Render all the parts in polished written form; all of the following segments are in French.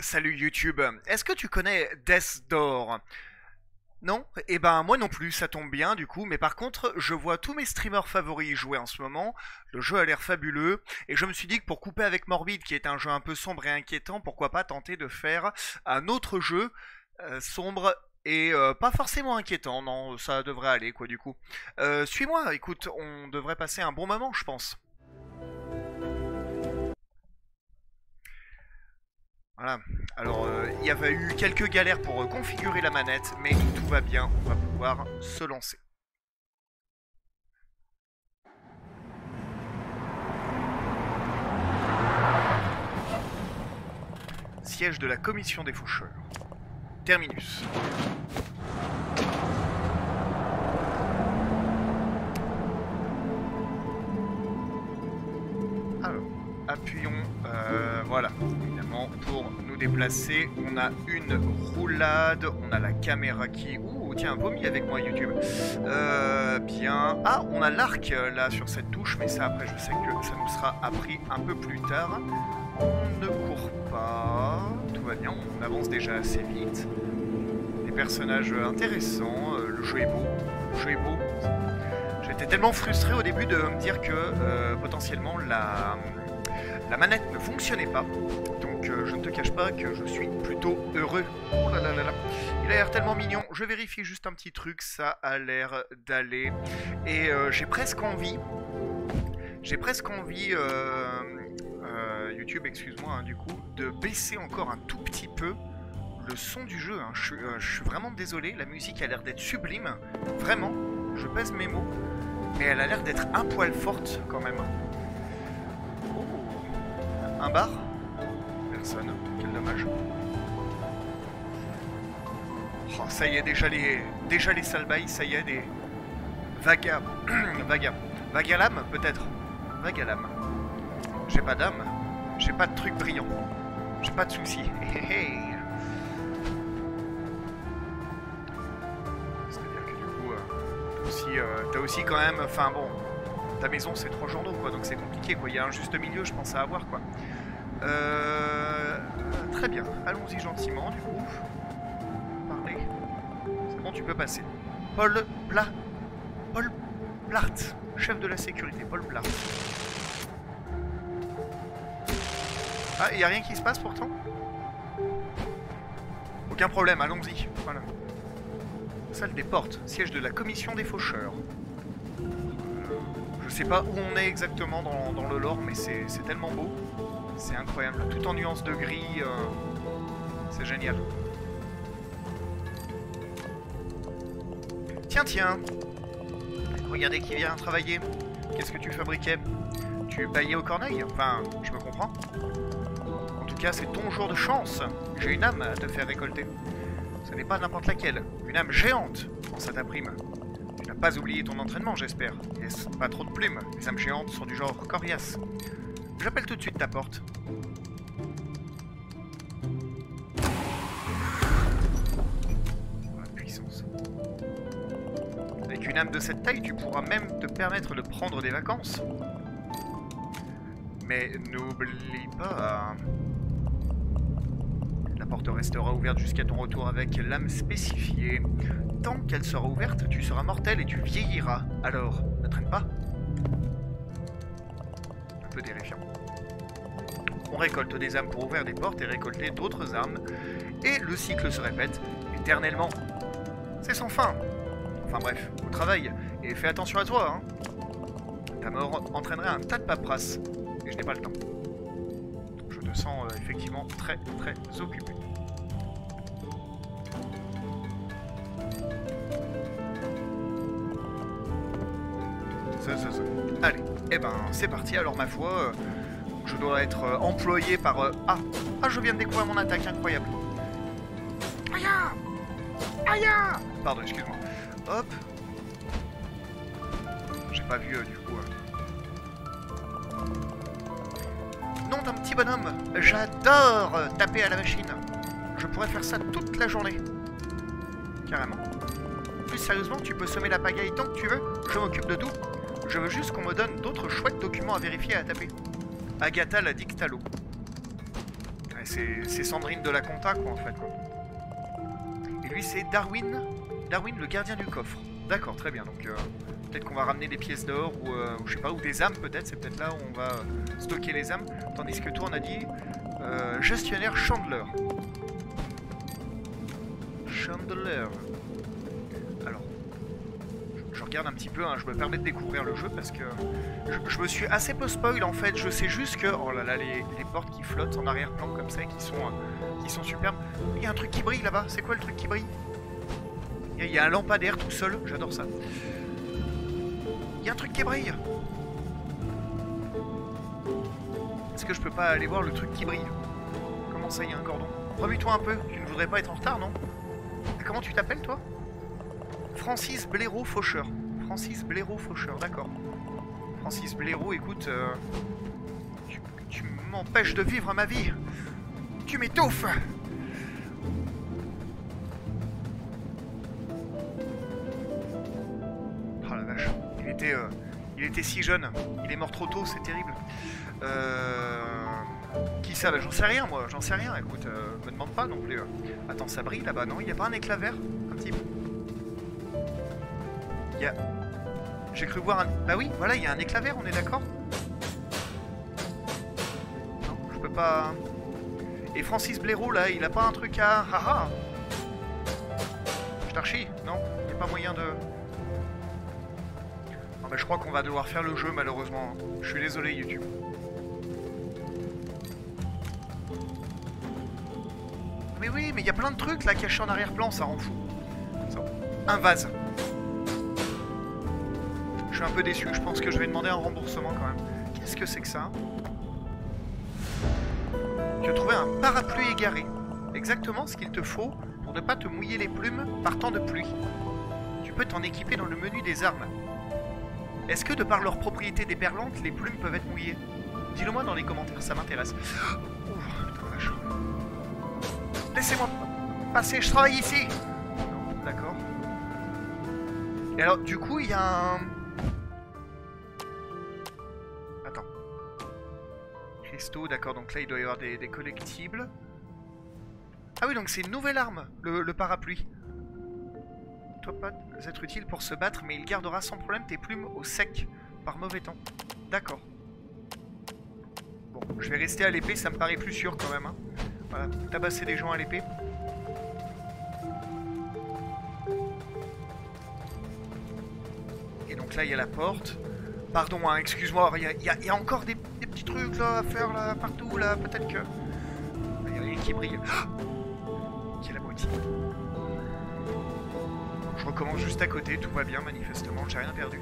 Salut YouTube, est-ce que tu connais Death Door? Non? Eh ben moi non plus, ça tombe bien du coup, mais par contre je vois tous mes streamers favoris y jouer en ce moment, le jeu a l'air fabuleux, et je me suis dit que pour couper avec Morbid, qui est un jeu un peu sombre et inquiétant, pourquoi pas tenter de faire un autre jeu sombre et pas forcément inquiétant, non, ça devrait aller quoi du coup. Suis-moi, écoute, on devrait passer un bon moment je pense. Voilà. Alors, il y avait eu quelques galères pour configurer la manette, mais tout va bien, on va pouvoir se lancer. Siège de la commission des faucheurs. Terminus. Alors, appuyons, voilà, évidemment, pour nous déplacer. On a une roulade, on a la caméra qui... Ouh, tiens, vomi avec moi YouTube. Bien... Ah, on a l'arc là sur cette touche, mais ça après je sais que ça nous sera appris un peu plus tard. On ne court pas, tout va bien, on avance déjà assez vite. Des personnages intéressants, le jeu est beau, le jeu est beau. J'étais tellement frustré au début de me dire que potentiellement la manette ne fonctionnait pas. Donc je ne te cache pas que je suis plutôt heureux. Oh là là là là. Il a l'air tellement mignon. Je vérifie juste un petit truc, ça a l'air d'aller. Et j'ai presque envie... J'ai presque envie... YouTube, excuse-moi, hein, du coup, de baisser encore un tout petit peu le son du jeu. Hein. Je suis vraiment désolé, la musique a l'air d'être sublime. Vraiment, je pèse mes mots. Mais elle a l'air d'être un poil forte quand même. Oh, un bar? Personne, quel dommage. Oh, ça y est, déjà les salbailles, ça y est, des... Vagalam, peut-être. Vagalam. J'ai pas d'âme, j'ai pas de truc brillant, j'ai pas de soucis. C'est-à-dire que du coup, t'as aussi quand même, enfin bon, ta maison c'est 3 journaux quoi, donc c'est compliqué quoi, il y a un juste milieu je pense à avoir quoi. Très bien, allons-y gentiment du coup. Parlez. C'est bon, tu peux passer. Paul Blart, chef de la sécurité, Paul Blart. Ah, il n'y a rien qui se passe pourtant? Aucun problème, allons-y. Voilà. Salle des portes, siège de la commission des faucheurs. Je sais pas où on est exactement dans le lore, mais c'est tellement beau. C'est incroyable. Tout en nuances de gris. C'est génial. Tiens, tiens. Regardez qui vient travailler. Qu'est-ce que tu fabriquais? Tu baillais au corneille? Enfin, je me comprends. En tout cas, c'est ton jour de chance. J'ai une âme à te faire récolter. Ce n'est pas n'importe laquelle. Une âme géante, pense à ta prime. Tu n'as pas oublié ton entraînement, j'espère. Yes, pas trop de plumes. Les âmes géantes sont du genre coriace. J'appelle tout de suite ta porte. Oh, la puissance. Avec une âme de cette taille, tu pourras même te permettre de prendre des vacances. Mais n'oublie pas... La porte restera ouverte jusqu'à ton retour avec l'âme spécifiée. Tant qu'elle sera ouverte, tu seras mortel et tu vieilliras. Alors, ne traîne pas. Un peu terrifiant. On récolte des âmes pour ouvrir des portes et récolter d'autres âmes. Et le cycle se répète éternellement. C'est sans fin. Enfin bref, au travail. Et fais attention à toi, hein. Ta mort entraînerait un tas de paperasse. Et je n'ai pas le temps. Je te sens effectivement très occupé. Allez, eh ben c'est parti, alors ma foi, je dois être employé par... Ah, je viens de découvrir mon attaque, incroyable. Aïe! Aïe! Pardon, excuse-moi. Hop. J'ai pas vu du coup... Nom d'un petit bonhomme, j'adore taper à la machine. Je pourrais faire ça toute la journée. Carrément. Plus sérieusement, tu peux semer la pagaille tant que tu veux, je m'occupe de tout. Je veux juste qu'on me donne d'autres chouettes documents à vérifier et à taper. Agatha la Dictalo. Ouais, c'est Sandrine de la compta, quoi, en fait, quoi. Et lui, c'est Darwin. Darwin, le gardien du coffre. D'accord, très bien. Donc, peut-être qu'on va ramener des pièces d'or ou je sais pas, ou des âmes, peut-être. C'est peut-être là où on va stocker les âmes. Tandis que toi, on a dit gestionnaire Chandler. Chandler. Alors, je regarde un petit peu, hein, je me permets de découvrir le jeu parce que je me suis assez peu spoil en fait. Je sais juste que, oh là là, les portes qui flottent en arrière-plan comme ça et qui sont superbes. Il y a un truc qui brille là-bas, c'est quoi le truc qui brille? Il y a un lampadaire tout seul, j'adore ça. Il y a un truc qui brille. Est-ce que je peux pas aller voir le truc qui brille? Comment ça, il y a un cordon? Remue-toi un peu, tu ne voudrais pas être en retard, non? Comment tu t'appelles, toi? Francis Blaireau Faucheur. Francis Blaireau Faucheur, d'accord. Francis Blaireau, écoute, tu m'empêches de vivre ma vie. Tu m'étouffes. Oh la vache, il était si jeune. Il est mort trop tôt, c'est terrible. Qui ça là? J'en sais rien, moi, j'en sais rien. Écoute, me demande pas non plus. Attends, ça brille là-bas, non? Il n'y a pas un éclat vert? Un petit peu. Il y a... J'ai cru voir un... Bah oui, voilà, il y a un éclat vert, on est d'accord? Non, je peux pas... Et Francis Blaireau, là, il a pas un truc à... Haha. Je t'archis, non? Il n'y a pas moyen de... Non, mais je crois qu'on va devoir faire le jeu, malheureusement. Je suis désolé, YouTube. Mais oui, mais il y a plein de trucs, là, cachés en arrière-plan, ça rend fou. Ça. Un vase. Je suis un peu déçu, je pense que je vais demander un remboursement quand même. Qu'est-ce que c'est que ça? Tu as trouvé un parapluie égaré. Exactement ce qu'il te faut pour ne pas te mouiller les plumes par temps de pluie. Tu peux t'en équiper dans le menu des armes. Est-ce que de par leur propriété déperlante, les plumes peuvent être mouillées? Dis-le moi dans les commentaires, ça m'intéresse. Laissez-moi passer, je travaille ici. D'accord. Et alors, du coup, il y a un... D'accord, donc là il doit y avoir des collectibles. Ah oui, donc c'est une nouvelle arme, le parapluie. Toi pas être utile pour se battre, mais il gardera sans problème tes plumes au sec, par mauvais temps. D'accord. Bon, je vais rester à l'épée, ça me paraît plus sûr quand même. Hein. Voilà, tabasser des gens à l'épée. Et donc là il y a la porte. Pardon, hein, excuse-moi, il y a encore des petits trucs là à faire là, partout là, peut-être que... Il y a rien qui brille. Quelle abruti. Je recommence juste à côté, tout va bien manifestement, j'ai rien perdu.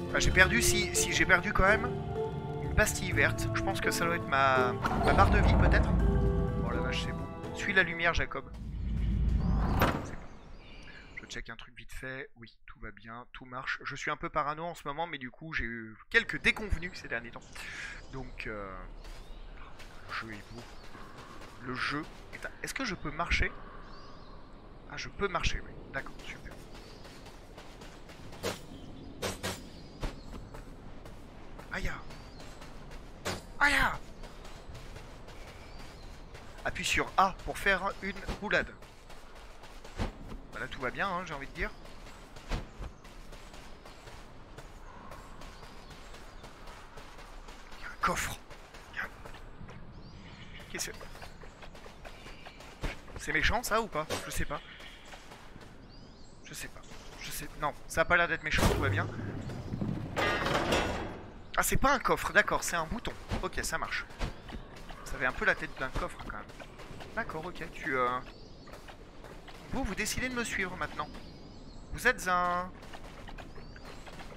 Enfin, j'ai perdu, si j'ai perdu quand même une pastille verte. Je pense que ça doit être ma barre de vie peut-être. Oh la vache, c'est bon. Suis la lumière, Jacob. Check un truc vite fait, oui, tout va bien, tout marche. Je suis un peu parano en ce moment, mais du coup j'ai eu quelques déconvenus ces derniers temps. Donc, le jeu est beau. Le jeu est... Est-ce que je peux marcher? Ah, je peux marcher, oui. D'accord, super. Aïe. Aïe. Appuie sur A pour faire une roulade. Là tout va bien, hein, j'ai envie de dire. Il y a un coffre. Qu'est-ce que c'est méchant ça ou pas? Je sais pas. Je sais pas. Non, ça a pas l'air d'être méchant, tout va bien. Ah, c'est pas un coffre, d'accord, c'est un bouton. Ok, ça marche. Ça avait un peu la tête d'un coffre quand même. D'accord, ok, vous décidez de me suivre maintenant. Vous êtes un...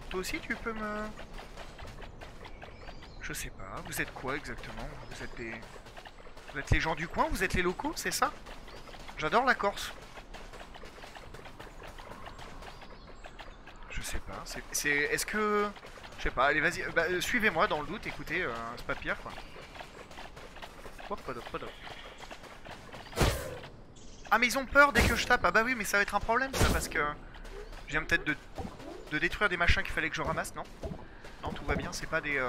Toi aussi tu peux me... Je sais pas, vous êtes quoi exactement? Vous êtes des... Vous êtes les gens du coin? Vous êtes les locaux, c'est ça? J'adore la Corse. Je sais pas, c'est... Est-ce que... Je sais pas, allez vas-y, suivez-moi dans le doute, écoutez, c'est pas pire quoi. Hop, hop, hop, hop. Ah mais ils ont peur dès que je tape. Ah bah oui, mais ça va être un problème ça, parce que je viens peut-être de détruire des machins qu'il fallait que je ramasse, non? Non, tout va bien, c'est pas des...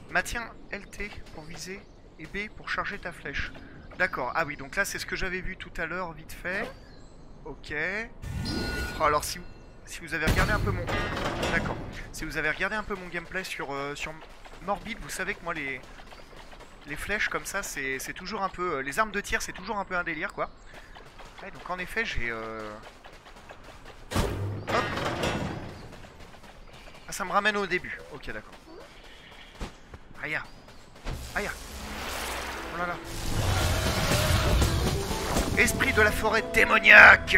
Maintiens LT pour viser et B pour charger ta flèche. D'accord, ah oui, donc là c'est ce que j'avais vu tout à l'heure, vite fait. Ok. Oh, alors si vous avez regardé un peu mon... D'accord. Si vous avez regardé un peu mon gameplay sur Morbid, vous savez que moi les flèches comme ça, c'est toujours un peu... les armes de tir, c'est toujours un peu un délire, quoi. Ouais, donc en effet, j'ai... Hop. Ah, ça me ramène au début. Ok, d'accord. Aïe. Aïe. Oh là là. Esprit de la forêt démoniaque.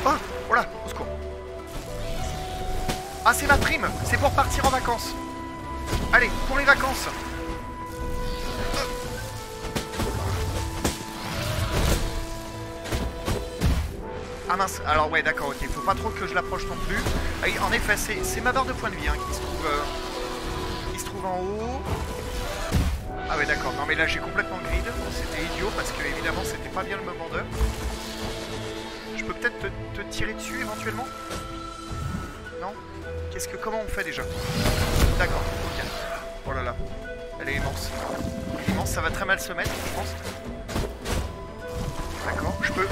Oh, oh là, au secours. Ah, c'est ma prime. C'est pour partir en vacances. Allez, pour les vacances. Ah mince, alors ouais d'accord, ok, faut pas trop que je l'approche non plus. Ah, oui, en effet, c'est ma barre de point de vie hein, qui se trouve en haut. Ah ouais d'accord, non mais là j'ai complètement grid, c'était idiot parce que évidemment c'était pas bien le moment d'heure. Je peux peut-être te tirer dessus éventuellement? Non? Comment on fait déjà? D'accord, ok. Oh là là, elle est immense. Elle est immense, ça va très mal se mettre je pense. D'accord, je peux...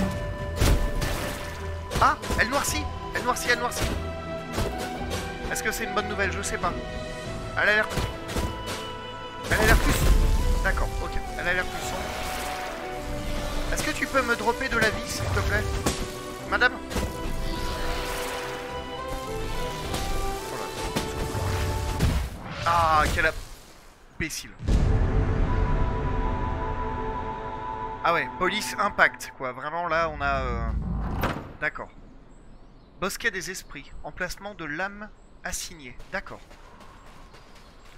Ah, elle noircit. Est-ce que c'est une bonne nouvelle? Je sais pas. Elle a l'air plus... D'accord, ok. Elle a l'air plus sombre. Est-ce que tu peux me dropper de la vie, s'il te plaît? Madame? Voilà. Ah, quel imbécile. Ah ouais, police impact, quoi. Vraiment, là, on a... D'accord. Bosquet des esprits. Emplacement de l'âme assignée. D'accord.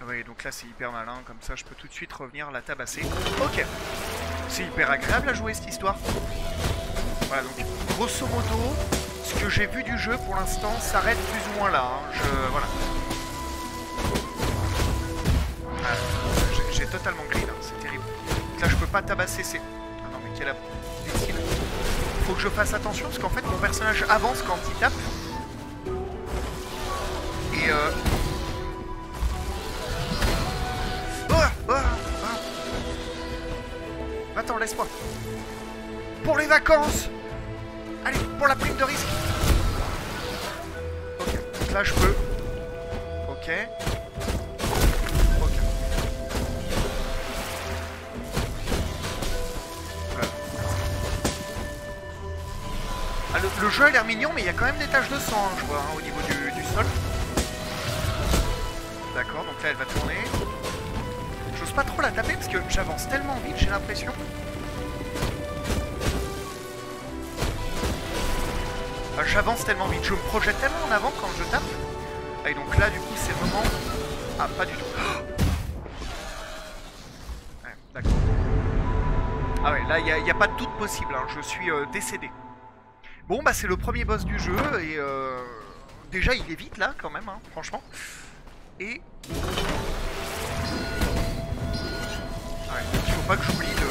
Ah ouais, donc là c'est hyper malin. Comme ça je peux tout de suite revenir la tabasser. Ok. C'est hyper agréable à jouer cette histoire. Voilà, donc grosso modo, ce que j'ai vu du jeu pour l'instant s'arrête plus ou moins là. Hein. Voilà. J'ai totalement grid. Hein. C'est terrible. Donc là je peux pas tabasser ces... Ah non mais quelle imbécile. Faut que je fasse attention parce qu'en fait mon personnage avance quand il tape. Et Attends, laisse-moi. Pour les vacances. Allez, pour la prime de risque. Ok, donc là je peux. Ok. Ok. Voilà. Ah, le jeu a l'air mignon, mais il y a quand même des taches de sang, hein, je vois, hein, au niveau du sol. D'accord, donc là elle va tourner. J'ose pas trop la taper parce que j'avance tellement vite, j'ai l'impression. J'avance tellement vite, je me projette tellement en avant quand je tape. Ah, et donc là du coup c'est le moment... Ah, pas du tout. Ouais, d'accord. Ah ouais, là il n'y a pas de doute possible, hein, je suis décédé. Bon bah c'est le premier boss du jeu et déjà il est vite là quand même, hein, franchement. Et... Ouais, il faut pas que j'oublie de...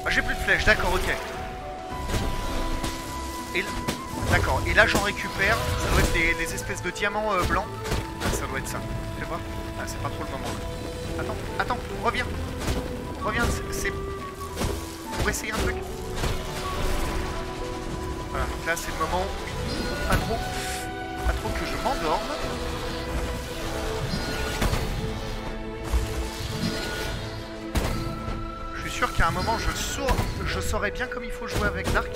Ah, j'ai plus de flèches, d'accord, ok. Et... D'accord, et là j'en récupère, ça doit être des espèces de diamants blancs. Ah, ça doit être ça, tu vois. Ah, c'est pas trop le moment. Attends, reviens. Reviens, c'est... Pour essayer un truc. Voilà, donc là c'est le moment où pas trop que je m'endorme. Je suis sûr qu'à un moment je saurais bien comme il faut jouer avec l'arc.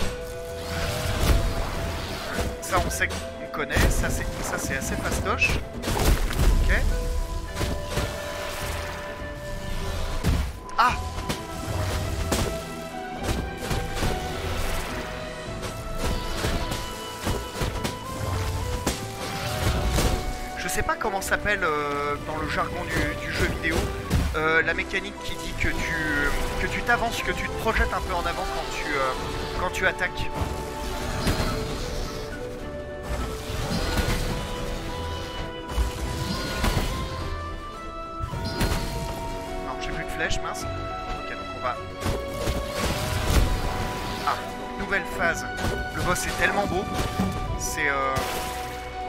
Ça on sait qu'on connaît, ça c'est assez fastoche. Ok. Ah! Je sais pas comment s'appelle dans le jargon du jeu vidéo la mécanique qui dit que tu t'avances, que tu te projettes un peu en avant quand tu attaques. Non, j'ai plus de flèches, mince. Ok, donc on va... Ah, nouvelle phase. Le boss est tellement beau. C'est...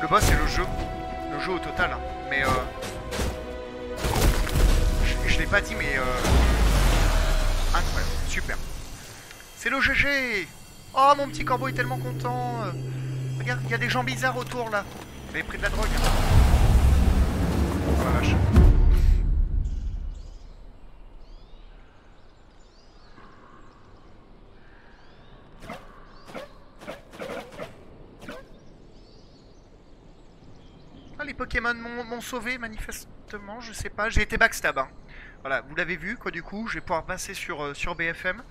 Le boss et le jeu. le jeu au total. Hein. Mais je l'ai pas dit, mais incroyable, super. C'est le GG. Oh, mon petit corbeau est tellement content. Regarde, il y a des gens bizarres autour là. Vous avez pris de la drogue. Oh la vache. Ah, les Pokémon m'ont sauvé manifestement, je sais pas. J'ai été backstab. Hein. Voilà, vous l'avez vu quoi du coup. Je vais pouvoir passer sur BFM.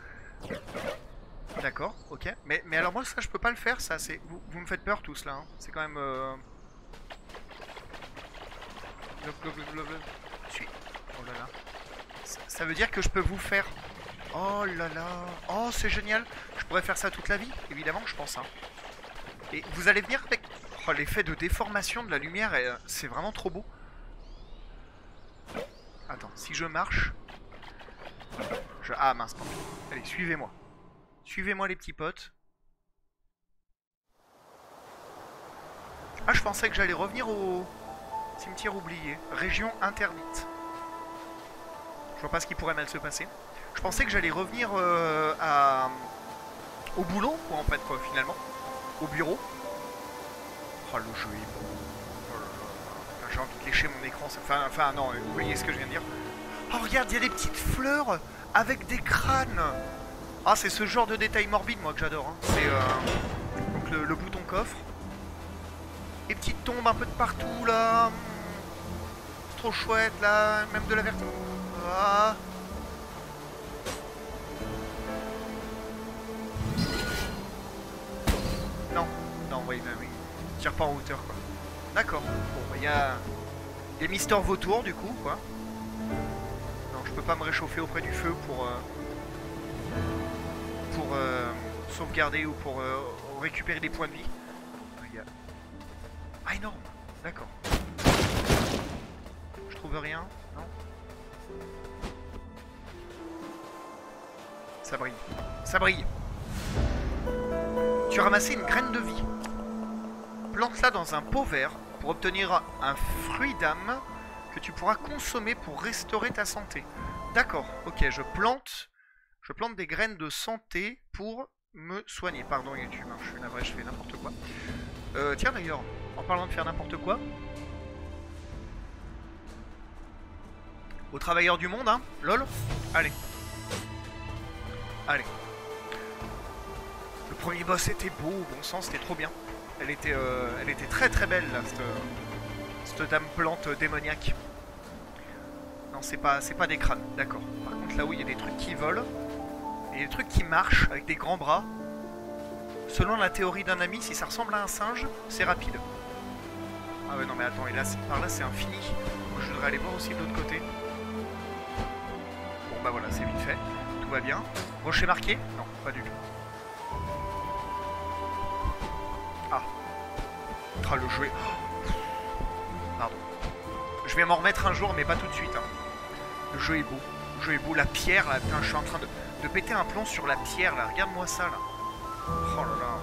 D'accord, ok. Mais alors moi ça je peux pas le faire ça. Vous me faites peur tous là. Hein. C'est quand même... Suis. Oh là là. Ça veut dire que je peux vous faire... Oh là là. Oh c'est génial. Je pourrais faire ça toute la vie, évidemment je pense. Hein. Et vous allez venir avec... Oh l'effet de déformation de la lumière, c'est vraiment trop beau. Attends, si je marche... Ah mince, pardon. Allez, suivez-moi. Suivez-moi les petits potes. Ah je pensais que j'allais revenir au... Cimetière oublié. Région interdite. Je vois pas ce qui pourrait mal se passer. Je pensais que j'allais revenir au boulot, quoi, en fait, quoi, finalement. Au bureau. Oh, le jeu est beau. Oh là là. J'ai envie de lécher mon écran. Enfin, non, vous voyez ce que je viens de dire. Oh, regarde, il y a des petites fleurs avec des crânes. Ah, c'est ce genre de détail morbide, moi, que j'adore. Hein. C'est donc le bouton coffre. Les petites tombes un peu de partout, là. Trop chouette là, même de la vertu. Ah. Non, non, oui, bah oui. Tire pas en hauteur quoi. D'accord. Bon, bah il y a Mister Vautour du coup quoi. Non, je peux pas me réchauffer auprès du feu pour sauvegarder ou pour récupérer des points de vie. Ah énorme, d'accord. Je trouve rien, non? Ça brille. Ça brille. Tu as ramassé une graine de vie. Plante-la dans un pot vert pour obtenir un fruit d'âme que tu pourras consommer pour restaurer ta santé. D'accord, ok, je plante des graines de santé pour me soigner. Pardon YouTube, hein, je suis navré, je fais n'importe quoi. Tiens d'ailleurs, en parlant de faire n'importe quoi, aux travailleurs du monde, hein, lol. Allez. Allez. Le premier boss était beau, bon sang, c'était trop bien. Elle était très très belle, là, cette dame plante démoniaque. Non, c'est pas des crânes, d'accord. Par contre, là où il y a des trucs qui volent, et des trucs qui marchent avec des grands bras, selon la théorie d'un ami, si ça ressemble à un singe, c'est rapide. Ah ouais, non mais attends, et là, par là, c'est infini. Donc, je voudrais aller voir aussi de l'autre côté. Bah voilà, c'est vite fait, tout va bien. Rocher marqué? Non, pas du tout. Ah. Ah, le jeu est... Pardon. Je vais m'en remettre un jour, mais pas tout de suite. Hein. Le jeu est beau. Le jeu est beau. La pierre, là, putain, je suis en train de péter un plomb sur la pierre, là. Regarde-moi ça, là. Oh là là.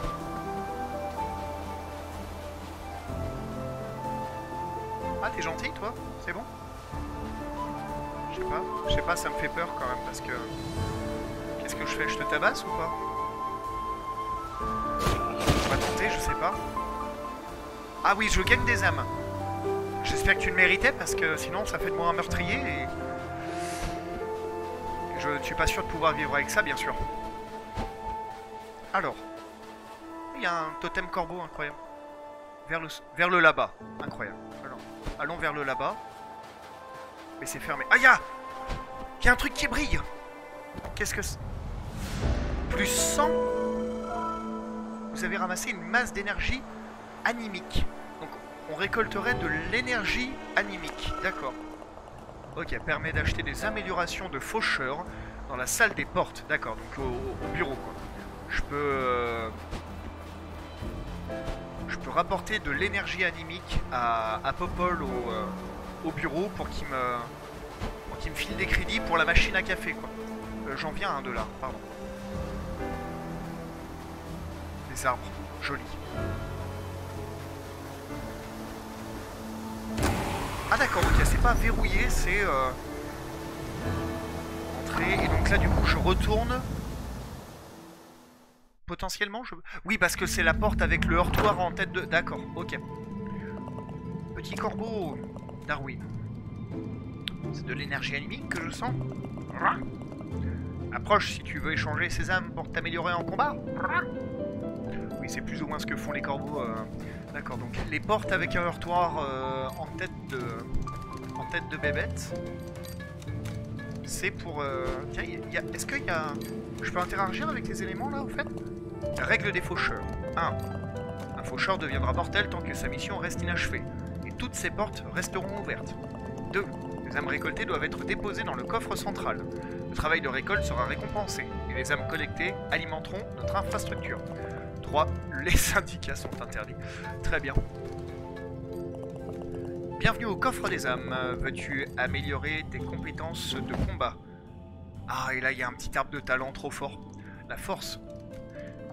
Ah, t'es gentil, toi? C'est bon? Je sais pas, ça me fait peur quand même parce que... Qu'est-ce que je fais? Je te tabasse ou pas? On va tenter, je sais pas. Ah oui, je gagne des âmes. J'espère que tu le méritais parce que sinon ça fait de moi un meurtrier et... Je ne suis pas sûr de pouvoir vivre avec ça, bien sûr. Alors. Il y a un totem corbeau incroyable. Vers le là-bas. Incroyable. Alors, allons vers le là-bas. Mais c'est fermé. Ah, il y a un truc qui brille. Qu'est-ce que c'est? Plus 100. Vous avez ramassé une masse d'énergie animique. Donc, on récolterait de l'énergie animique. D'accord. Ok, permet d'acheter des améliorations de faucheur dans la salle des portes. D'accord, donc au bureau, quoi. Je peux rapporter de l'énergie animique à Popol au bureau pour qu'il me file des crédits pour la machine à café, quoi. J'en viens à $1, pardon. Des arbres, jolis. Ah d'accord, ok, c'est pas verrouillé, c'est... Entrée, et donc là du coup je retourne... Potentiellement je... Oui, parce que c'est la porte avec le heurtoir en tête de... D'accord, ok. Petit corbeau, Darwin. C'est de l'énergie animique que je sens. Approche si tu veux échanger ces âmes pour t'améliorer en combat. Oui, c'est plus ou moins ce que font les corbeaux. D'accord, donc les portes avec un heurtoir en tête de bébête. C'est pour... Tiens, est-ce qu'il y a... Je peux interagir avec les éléments là, au fait? Règle des faucheurs. 1. Un faucheur deviendra mortel tant que sa mission reste inachevée. Et toutes ses portes resteront ouvertes. 2. Les âmes récoltées doivent être déposées dans le coffre central. Le travail de récolte sera récompensé. Et les âmes collectées alimenteront notre infrastructure. 3. Les syndicats sont interdits. Très bien. Bienvenue au coffre des âmes. Veux-tu améliorer tes compétences de combat? Ah, et là, il y a un petit arbre de talent trop fort. La force.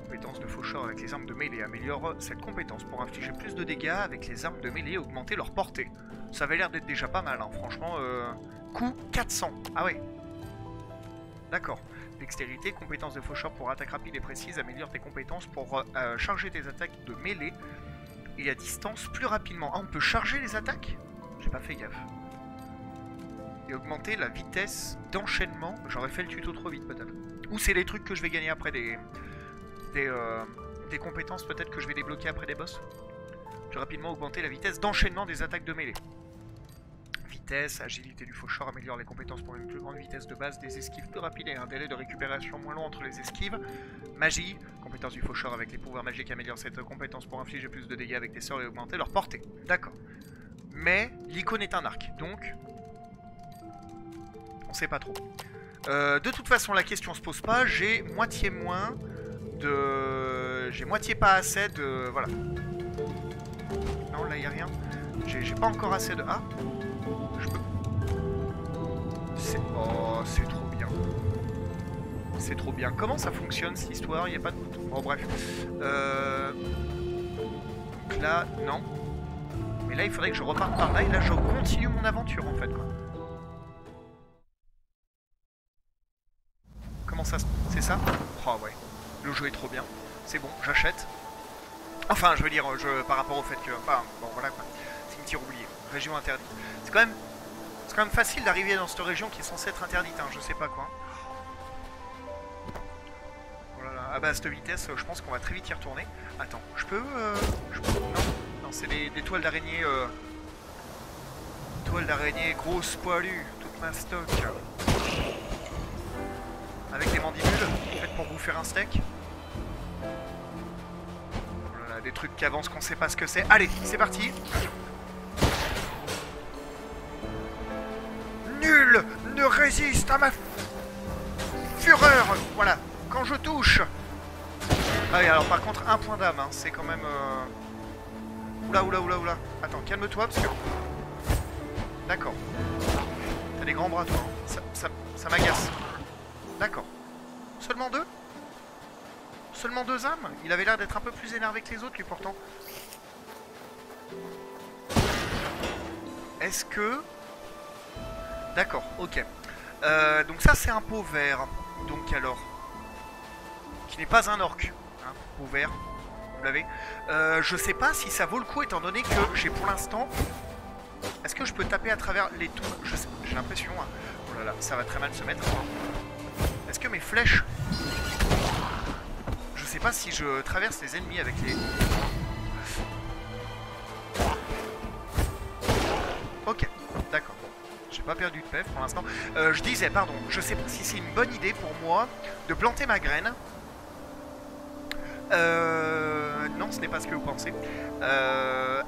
Compétence de faucheur avec les armes de mêlée. Améliore cette compétence pour infliger plus de dégâts avec les armes de mêlée et augmenter leur portée. Ça avait l'air d'être déjà pas mal, hein. Franchement. Coût 400. Ah ouais. D'accord. Dextérité, compétence de faucheur pour attaque rapide et précise. Améliore tes compétences pour charger tes attaques de mêlée et à distance plus rapidement. Ah, on peut charger les attaques? J'ai pas fait gaffe. Et augmenter la vitesse d'enchaînement. J'aurais fait le tuto trop vite peut-être. Ou c'est des trucs que je vais gagner après des compétences peut-être que je vais débloquer après des boss. Plus rapidement augmenter la vitesse d'enchaînement des attaques de mêlée. Vitesse, agilité du faucheur améliore les compétences pour une plus grande vitesse de base, des esquives plus rapides et un délai de récupération moins long entre les esquives. Magie, compétence du faucheur avec les pouvoirs magiques améliore cette compétence pour infliger plus de dégâts avec des sorts et augmenter leur portée. D'accord. Mais l'icône est un arc, donc on sait pas trop. De toute façon la question se pose pas, j'ai moitié moins de... J'ai moitié pas assez de... Voilà. Non, là y a rien. J'ai pas encore assez de... Ah, je peux... Oh, c'est trop bien. C'est trop bien. Comment ça fonctionne cette histoire? Y a pas de... Bon, bref. Donc là, non. Mais là, il faudrait que je reparte par là. Et là, je continue mon aventure, en fait, quoi. Comment ça se... C'est ça? Oh, ouais. Le jeu est trop bien. C'est bon, j'achète. Enfin, je veux dire, par rapport au fait que... Enfin, bon, voilà, quoi. Cimetière oublié. Région interdite. C'est quand même facile d'arriver dans cette région qui est censée être interdite, hein. Je sais pas quoi. Ah bah à cette vitesse, je pense qu'on va très vite y retourner. Attends, je peux... Non, c'est des toiles d'araignée... Toiles d'araignée grosse poilue, toute ma stock. Avec des mandibules, faites pour bouffer un steak. Voilà, des trucs qui avancent qu'on sait pas ce que c'est. Allez, c'est parti. Nul ne résiste à ma fureur. Voilà, quand je touche... Ah oui, alors par contre, un point d'âme, hein, c'est quand même... Oula. Attends, calme-toi, parce que... D'accord. T'as des grands bras, toi. Hein. Ça m'agace. D'accord. Seulement 2? Seulement 2 âmes? Il avait l'air d'être un peu plus énervé que les autres, lui, pourtant. Est-ce que... D'accord, ok. Donc ça, c'est un pot vert. Donc alors... Qui n'est pas un orc. Au vert, vous l'avez. Je sais pas si ça vaut le coup étant donné que j'ai pour l'instant... Est-ce que je peux taper à travers les tours? J'ai l'impression... Hein. Oh là là, ça va très mal se mettre. Est-ce que mes flèches... Je sais pas si je traverse les ennemis avec les... Ok, d'accord. J'ai pas perdu de PF pour l'instant. Je disais, pardon, je sais pas si c'est une bonne idée pour moi de planter ma graine. Non, ce n'est pas ce que vous pensez.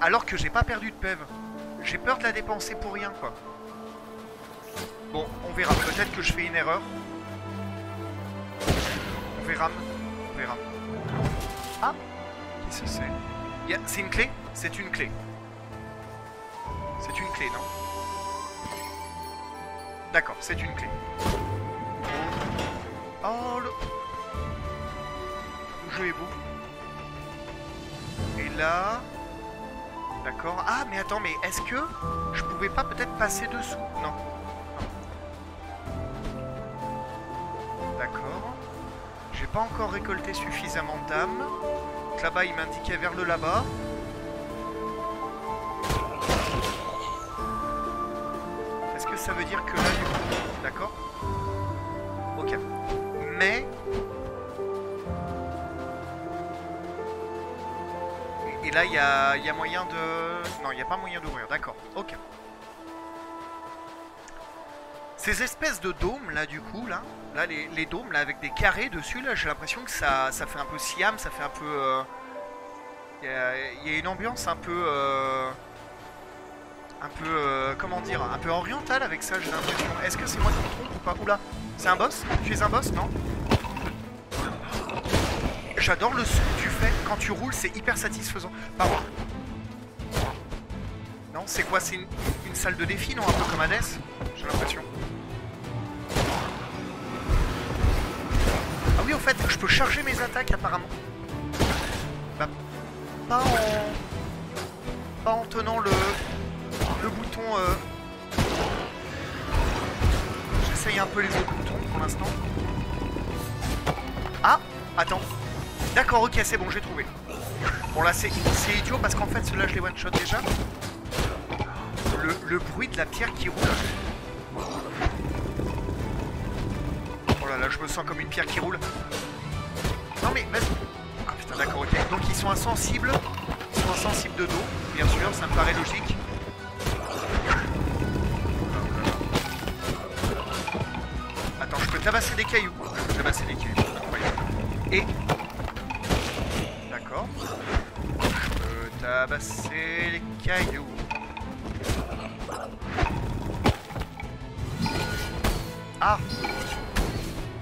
Alors que j'ai pas perdu de PEV. J'ai peur de la dépenser pour rien, quoi. Bon, on verra. Peut-être que je fais une erreur. On verra. Ah, qu'est-ce que c'est? C'est une clé? C'est une clé. C'est une clé, non? D'accord, c'est une clé. Oh, le jeu est beau. Et là... D'accord. Ah, mais attends, mais est-ce que je pouvais pas peut-être passer dessous? Non. D'accord. J'ai pas encore récolté suffisamment d'âmes. Donc là-bas, il m'indiquait vers le là-bas. Est-ce que ça veut dire que là, du coup... D'accord. Ok. Mais... Et là, il y a moyen de... Non, il n'y a pas moyen d'ouvrir. D'accord. Ok. Ces espèces de dômes, là, du coup, là les dômes, là, avec des carrés dessus, là, j'ai l'impression que ça fait un peu Siam, ça fait un peu... Il y a une ambiance un peu... comment dire, un peu orientale avec ça, j'ai l'impression. Est-ce que c'est moi qui me trompe ou pas? Oula, c'est un boss? Tu es un boss, non? J'adore le son que tu fais quand tu roules, c'est hyper satisfaisant. Pardon. Non, c'est quoi? C'est une salle de défi, non? Un peu comme Hades, j'ai l'impression. Ah oui, en fait, je peux charger mes attaques apparemment. Bah, pas en tenant le bouton... J'essaye un peu les autres boutons pour l'instant. Ah, attends. D'accord, ok, c'est bon, j'ai trouvé. Bon là, c'est idiot parce qu'en fait, ceux-là, je les one-shot déjà. Le bruit de la pierre qui roule. Oh là là, je me sens comme une pierre qui roule. Non mais, vas-y. Ah putain, d'accord, ok. Donc ils sont insensibles. Ils sont insensibles de dos, bien sûr, ça me paraît logique. Attends, je peux tabasser des cailloux. Je peux tabasser des cailloux. Et... D'accord. Je peux tabasser les cailloux. Ah!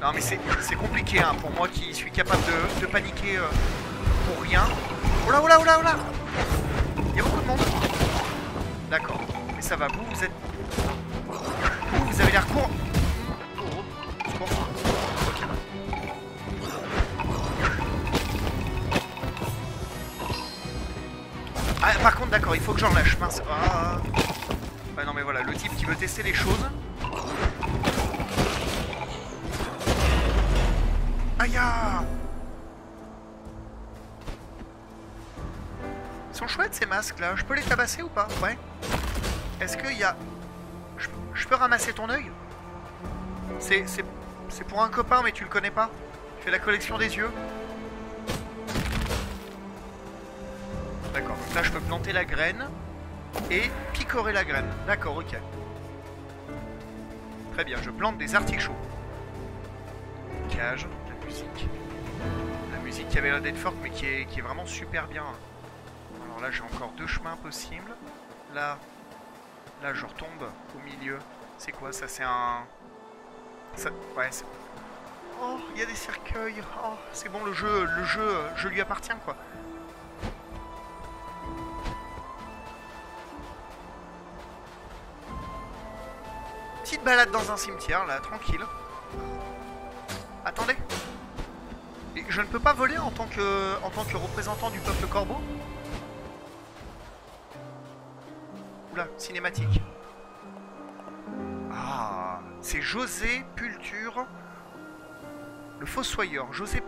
Non mais c'est compliqué hein, pour moi qui suis capable de paniquer pour rien. Oh là, oh là, oh là, oh là! Il y a beaucoup de monde. D'accord. Mais ça va, vous êtes... Vous avez l'air court. Ah, par contre, d'accord, il faut que j'en lâche, mince. Ah. Ouais, non, mais voilà, le type qui veut tester les choses. Aïe! Ils sont chouettes ces masques là, je peux les tabasser ou pas? Ouais. Est-ce qu'il y a... Je peux ramasser ton œil? C'est pour un copain mais tu le connais pas? Tu fais la collection des yeux? D'accord, donc là je peux planter la graine et picorer la graine. D'accord, ok. Très bien, je plante des artichauts. Cage, la musique. La musique qui avait l'air d'être forte mais qui est vraiment super bien. Alors là j'ai encore deux chemins possibles. Là je retombe au milieu. C'est quoi ça? C'est un... Ça... Ouais, c'est... Oh, il y a des cercueils. Oh, c'est bon, le jeu, je lui appartiens quoi. Petite balade dans un cimetière là, tranquille. Attendez. Et je ne peux pas voler en tant que représentant du peuple corbeau? Oula, cinématique. Ah, c'est José Pulture, le fossoyeur. José...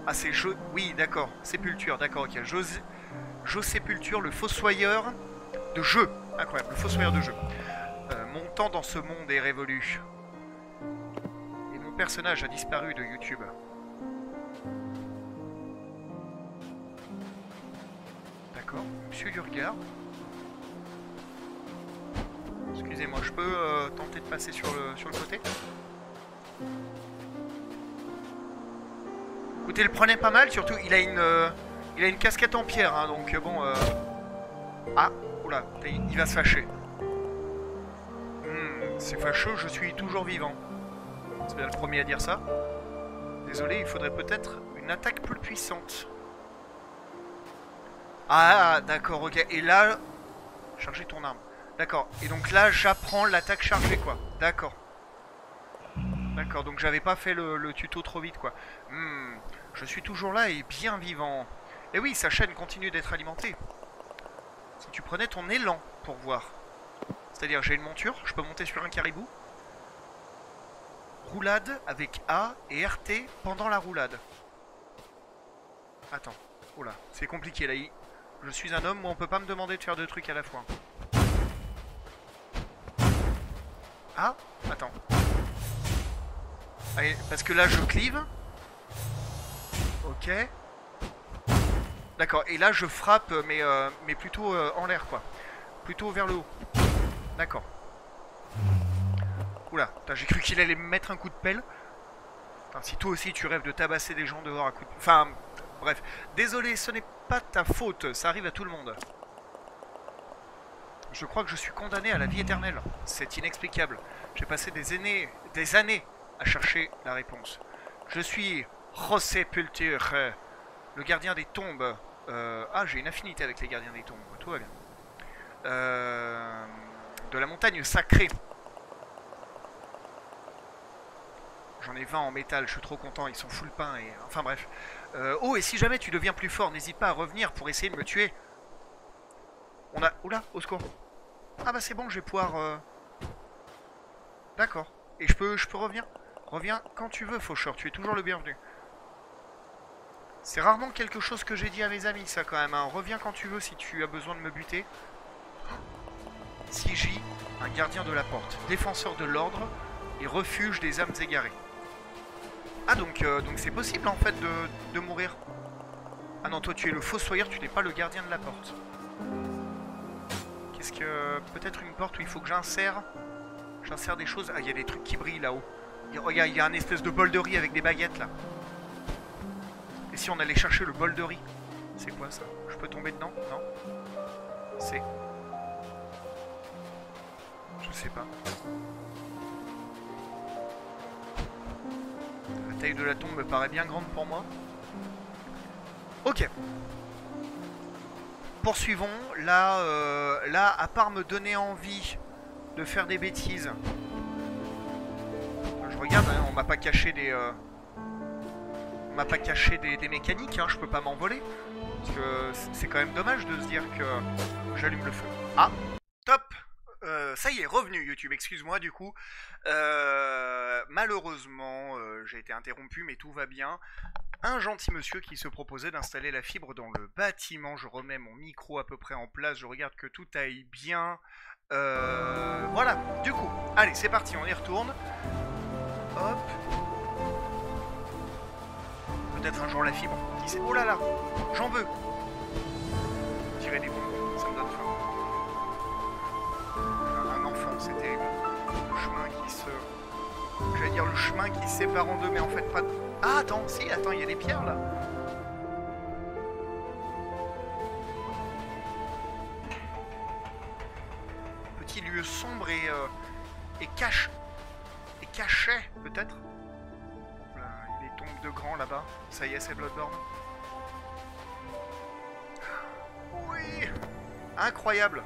Ah, c'est Oui, d'accord, Sépulture, d'accord, ok. José Pulture, le fossoyeur de jeu. Incroyable, le fossoyeur de jeu. Mon temps dans ce monde est révolu. Et mon personnage a disparu de YouTube. D'accord, Monsieur du regard. Excusez-moi, je peux tenter de passer sur le côté? Écoutez, le prenait pas mal, surtout il a une casquette en pierre, hein, donc bon... Ah, oula, il va se fâcher. C'est fâcheux, je suis toujours vivant. C'est bien le premier à dire ça. Désolé, il faudrait peut-être une attaque plus puissante. Ah, d'accord, ok. Et là... Charger ton arme. D'accord. Et donc là, j'apprends l'attaque chargée, quoi. D'accord. D'accord, donc j'avais pas fait le tuto trop vite, quoi. Je suis toujours là et bien vivant. Et oui, sa chaîne continue d'être alimentée. Si tu prenais ton élan pour voir. C'est-à-dire, j'ai une monture, je peux monter sur un caribou. Roulade avec A et RT pendant la roulade. Attends. Oula, c'est compliqué là. Je suis un homme, moi on peut pas me demander de faire deux trucs à la fois. Ah, attends. Allez, parce que là je clive. Ok. D'accord, et là je frappe, mais plutôt en l'air quoi. Plutôt vers le haut. D'accord. Oula, j'ai cru qu'il allait me mettre un coup de pelle. Enfin, si toi aussi tu rêves de tabasser des gens dehors à coup de... Enfin, bref. Désolé, ce n'est pas ta faute, ça arrive à tout le monde. Je crois que je suis condamné à la vie éternelle. C'est inexplicable. J'ai passé des années à chercher la réponse. Je suis José Pulture, le gardien des tombes. Ah, j'ai une affinité avec les gardiens des tombes, tout va bien. De la montagne sacrée. J'en ai 20 en métal, je suis trop content, ils sont full pain et... Enfin bref. Oh, et si jamais tu deviens plus fort, n'hésite pas à revenir pour essayer de me tuer. On a... Oula, au secours. Ah bah c'est bon, je vais pouvoir... D'accord. Et je peux revenir? Reviens quand tu veux, Faucheur, tu es toujours le bienvenu. C'est rarement quelque chose que j'ai dit à mes amis, ça quand même. Hein. Reviens quand tu veux si tu as besoin de me buter. Siji, un gardien de la porte, défenseur de l'ordre et refuge des âmes égarées. Ah donc c'est possible en fait de mourir. Ah non, toi tu es le fossoyeur, tu n'es pas le gardien de la porte. Qu'est-ce que... Peut-être une porte où il faut que j'insère des choses. Ah, il y a des trucs qui brillent là-haut. Regarde, il y a un espèce de bol de riz avec des baguettes là. Et si on allait chercher le bol de riz? C'est quoi ça? Je peux tomber dedans? Non? C'est... Je sais pas. La taille de la tombe me paraît bien grande pour moi. Ok. Poursuivons. Là, à part me donner envie de faire des bêtises. Je regarde, hein, on m'a pas caché des... On m'a pas caché des mécaniques, hein, je peux pas m'envoler. Parce que c'est quand même dommage de se dire que j'allume le feu. Ah, top. Ça y est, revenu YouTube, excuse-moi du coup. Malheureusement, j'ai été interrompu, mais tout va bien. Un gentil monsieur qui se proposait d'installer la fibre dans le bâtiment. Je remets mon micro à peu près en place, je regarde que tout aille bien. Voilà, du coup, allez, c'est parti, on y retourne. Hop. Peut-être un jour la fibre, qui sait. Oh là là, j'en veux. Tirer des bonbons, ça me donne faim. Un enfant, c'est terrible. Le chemin qui se... J'allais dire le chemin qui se sépare en deux, mais en fait pas... Ah, attends, si, attends, il y a des pierres, là. Petit lieu sombre et cache... Et caché, peut-être. Il est tombe de grand, là-bas. Ça y est, c'est Bloodborne. Oui. Incroyable.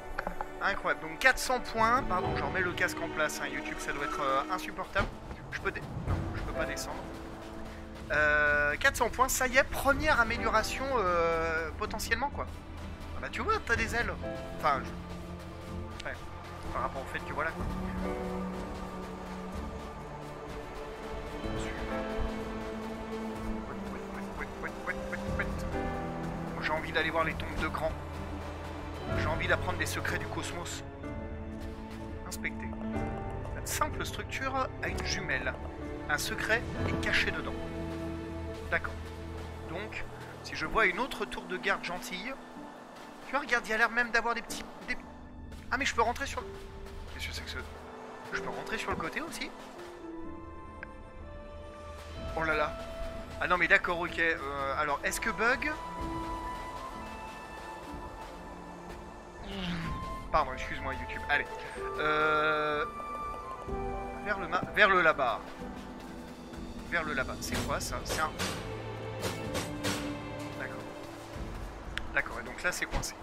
Incroyable. Donc 400 points. Pardon, j'en remets le casque en place. Hein. YouTube, ça doit être insupportable. Je peux... Non, je peux pas descendre. 400 points, ça y est, première amélioration potentiellement, quoi. Ah bah tu vois, t'as des ailes. Enfin, ouais, par rapport au fait que voilà, quoi. J'ai envie d'aller voir les tombes de grands. J'ai envie d'apprendre les secrets du cosmos. Inspecter. Cette simple structure a une jumelle. Un secret est caché dedans. D'accord. Donc, si je vois une autre tour de garde gentille... Tu vois, regarde, il y a l'air même d'avoir des petits... Ah, mais je peux rentrer sur le... Qu'est-ce que c'est que ce... Je peux rentrer sur le côté aussi? Oh là là. Ah non, mais d'accord, ok. Alors, est-ce que bug... Pardon, excuse-moi YouTube. Allez. Vers le là-bas. Vers le là-bas. C'est quoi ça? C'est un... D'accord. D'accord, et donc là c'est coincé.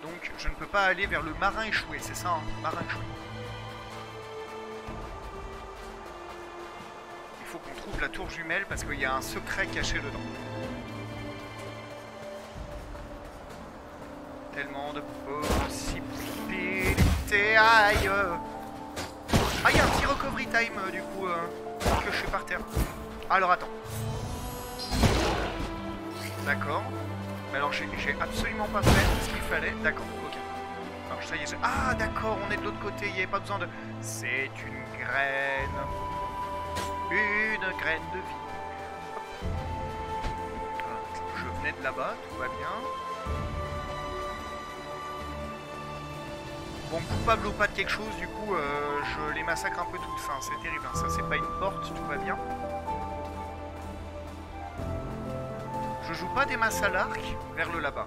Donc je ne peux pas aller vers le marin échoué, c'est ça, hein? Marin échoué. Il faut qu'on trouve la tour jumelle parce qu'il y a un secret caché dedans. Tellement de possibilités. Aïe. Ah, il y a un petit recovery time du coup que je suis par terre. Alors attends. D'accord. Mais alors j'ai absolument pas fait ce qu'il fallait. D'accord, ok. Alors ça y est. Ah d'accord, on est de l'autre côté. Il n'y avait pas besoin de. C'est une graine. Une graine de vie. Je venais de là-bas, tout va bien. Bon, coupable ou pas de quelque chose, du coup, je les massacre un peu tous. Hein. C'est terrible, hein. Ça c'est pas une porte, tout va bien. Je joue pas des masses à l'arc vers le là-bas.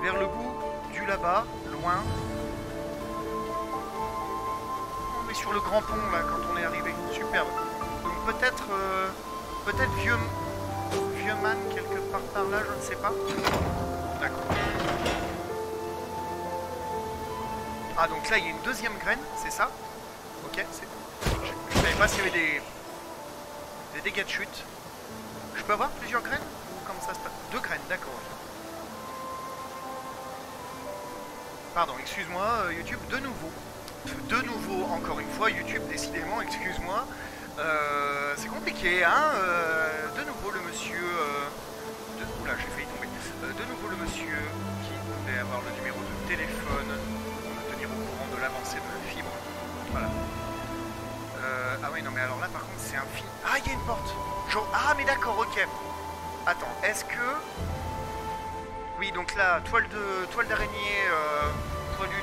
Vers le bout du là-bas, loin. On est sur le grand pont là quand on est arrivé. Superbe. Donc peut-être vieux man quelque part par là, je ne sais pas. D'accord. Ah donc là il y a une deuxième graine, c'est ça? Ok, c'est. Je savais pas s'il y avait des dégâts de chute. Je peux avoir plusieurs graines? Ou comment ça se passe? Deux graines, d'accord. Pardon, excuse-moi, YouTube, de nouveau. De nouveau, encore une fois, YouTube, décidément, excuse-moi. C'est compliqué, hein. De nouveau, le monsieur... Oula, j'ai failli tomber. De nouveau, le monsieur qui devait avoir le numéro de téléphone pour me tenir au courant de l'avancée de la fibre. Voilà. Ah oui, non, mais alors là, par contre, c'est un fil... Ah, il y a une porte. Genre... Ah, mais d'accord, ok. Attends, est-ce que... Oui, donc là, toile d'araignée...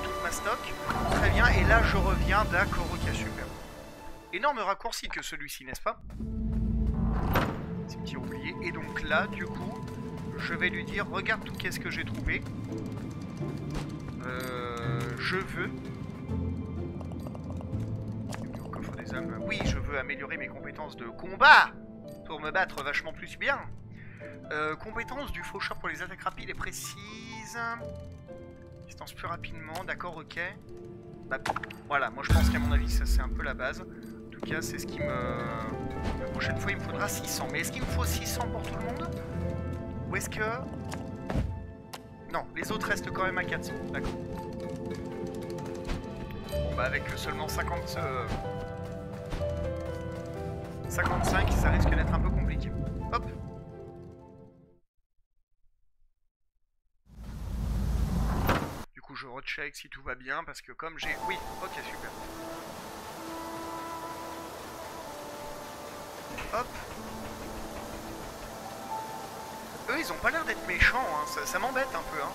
toute ma stock, très bien, et là je reviens, d'accord, ok, super. Énorme raccourci que celui-ci, n'est-ce pas? Cimetière oublié, et donc là, du coup, je vais lui dire, regarde tout qu'est-ce que j'ai trouvé. Je veux... Au coffre des hommes, oui, je veux améliorer mes compétences de combat pour me battre vachement plus bien. Compétences du faucheur pour les attaques rapides et précises... Distance plus rapidement, d'accord, ok. Bah, voilà, moi je pense qu'à mon avis ça c'est un peu la base. En tout cas c'est ce qui me... La prochaine fois il me faudra 600. Mais est-ce qu'il me faut 600 pour tout le monde? Ou est-ce que... Non, les autres restent quand même à 400, d'accord. Bon bah avec seulement 55, ça risque d'être un peu compliqué. Hop. Je recheck si tout va bien parce que comme j'ai... Oui, ok, super. Hop. Eux, ils ont pas l'air d'être méchants, hein. Ça m'embête un peu. Hein.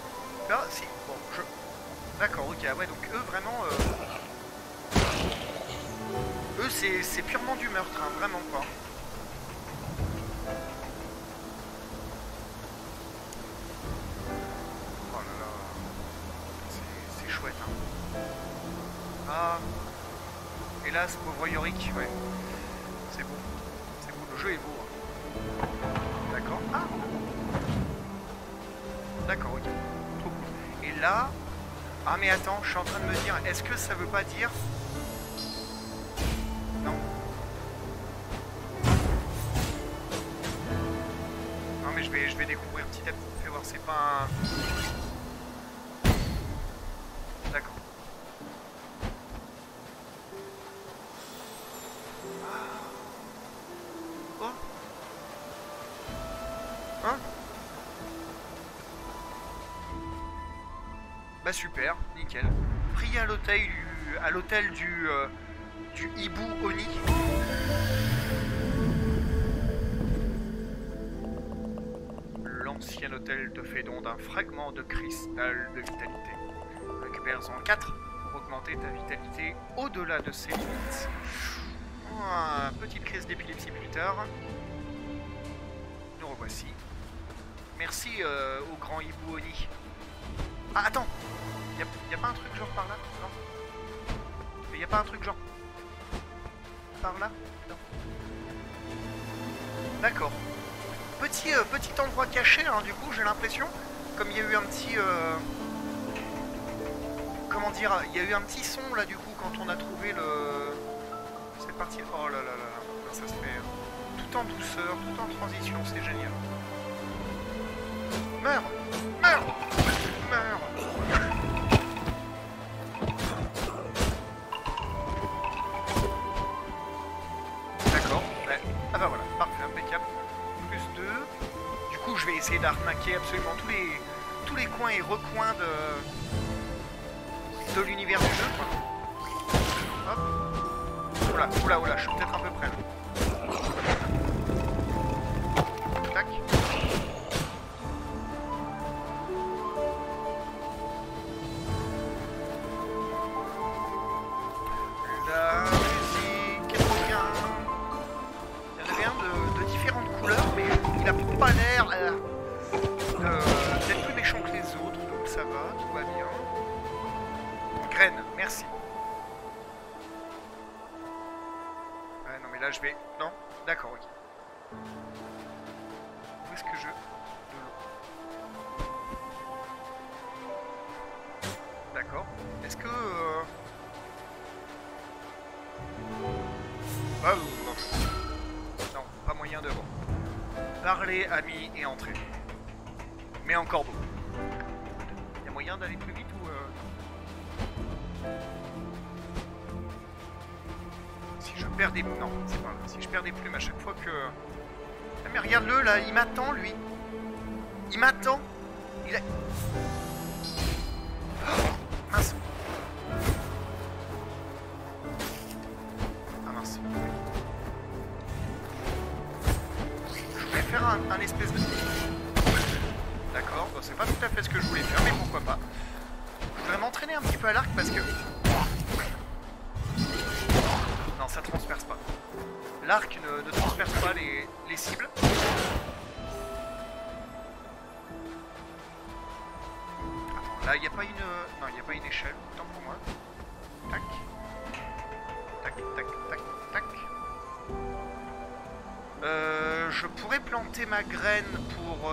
Là, si. Bon, je... D'accord, ok, ouais, donc eux, vraiment... Eux, c'est purement du meurtre, hein, vraiment pas. Ah, hélas, pauvre Yorick, ouais. C'est beau. C'est beau, le jeu est beau. Hein. D'accord. Ah. D'accord, ok. Trop cool. Et là... Ah mais attends, je suis en train de me dire, est-ce que ça veut pas dire... Non. Non mais je vais découvrir petit à petit. Fais voir, c'est pas un... D'accord. Hein? Bah super, nickel. Priez à l'hôtel du hibou Oni. L'ancien hôtel te fait don d'un fragment de cristal de vitalité. Récupère-en 4 pour augmenter ta vitalité au-delà de ses limites. Petite crise d'épilepsie plus tard. Nous revoici. Merci au grand hibou Oni. Ah attends, y a pas un truc genre par là? Non. Mais y a pas un truc genre par là? Non. D'accord. Petit endroit caché, hein, du coup, j'ai l'impression. Comme il y a eu un petit... Comment dire? Il y a eu un petit son là, du coup, quand on a trouvé le... C'est parti. Oh là là là là. Ça se fait tout en douceur, tout en transition, c'est génial. Meurs! Meurs! Meurs! D'accord. Ouais. Ah bah voilà, parfait, impeccable. Plus 2. Du coup, je vais essayer d'arnaquer absolument tous les coins et recoins de l'univers du jeu, quoi. Hop. Oula, oula, oula, je suis peut-être un peu près là. Tac. La musique est trop bien. Il y en avait un de différentes couleurs, mais il a pas l'air d'être plus méchant que les autres, donc ça va, tout va bien. Graine, merci. Ouais, non mais là je vais... Non? D'accord, ok. Où est-ce que je... De l'eau. D'accord. Est-ce que... Ah, non. Non, pas moyen de... Bon. Parler, amis et entrer. Mais encore d'eau. Y a moyen d'aller plus vite ou... Si je perds des... Non, c'est pas grave. Si je perds des plumes à chaque fois que... Ah, mais regarde-le là, il m'attend lui. Il m'attend. Il a... Oh, mince. Ah mince. Je voulais faire un espèce de... D'accord, bon, c'est pas tout à fait ce que je voulais faire, mais pourquoi pas. Je voudrais m'entraîner un petit peu à l'arc parce que... Non, ça transperce pas. L'arc ne transperce pas les cibles. Attends, là, il n'y a pas une... Non, il n'y a pas une échelle, tant pour moi. Tac. Tac, tac, tac, tac. Je pourrais planter ma graine pour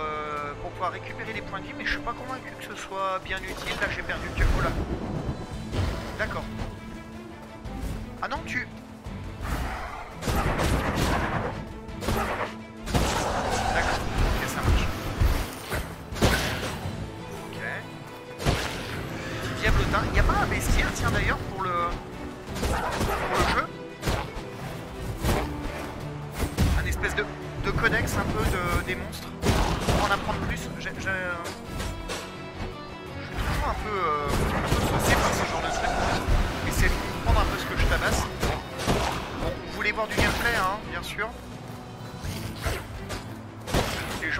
pouvoir récupérer des points de vie, mais je suis pas convaincu que ce soit bien utile. Là, j'ai perdu que... Oh là. D'accord. Ah non, tu... D'accord, ok, ça marche. Ok. Petit diablotin. Il n'y a pas un bestiaire, tiens d'ailleurs, pour le jeu. Un espèce de codex un peu des monstres. Pour en apprendre plus. Je suis toujours un peu saucé par ce genre de truc. Essayer de comprendre un peu ce que je tabasse. Bon, vous voulez voir du gameplay, hein, bien sûr. Les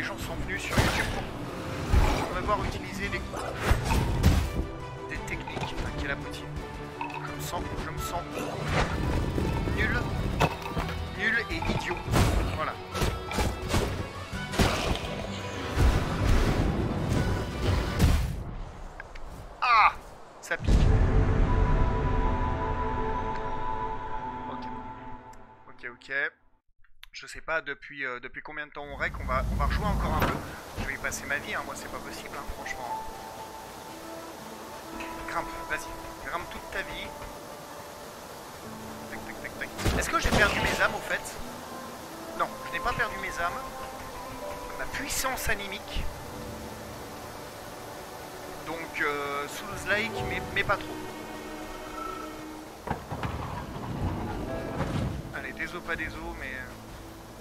gens sont venus sur YouTube pour me voir utiliser des techniques. Enfin, quelle abruti. Je me sens nul et idiot. Voilà. Ah, ça pique. Ok. Je sais pas depuis combien de temps on rec, on va rejouer encore un peu. Je vais y passer ma vie, hein. Moi c'est pas possible, hein, franchement. Grimpe, vas-y, grimpe toute ta vie. Tac, tac, tac, tac. Est-ce que j'ai perdu mes âmes au fait? Non, je n'ai pas perdu mes âmes. Ma puissance animique. Donc Souls-like, mais pas trop. Allez, des os, pas des os, mais...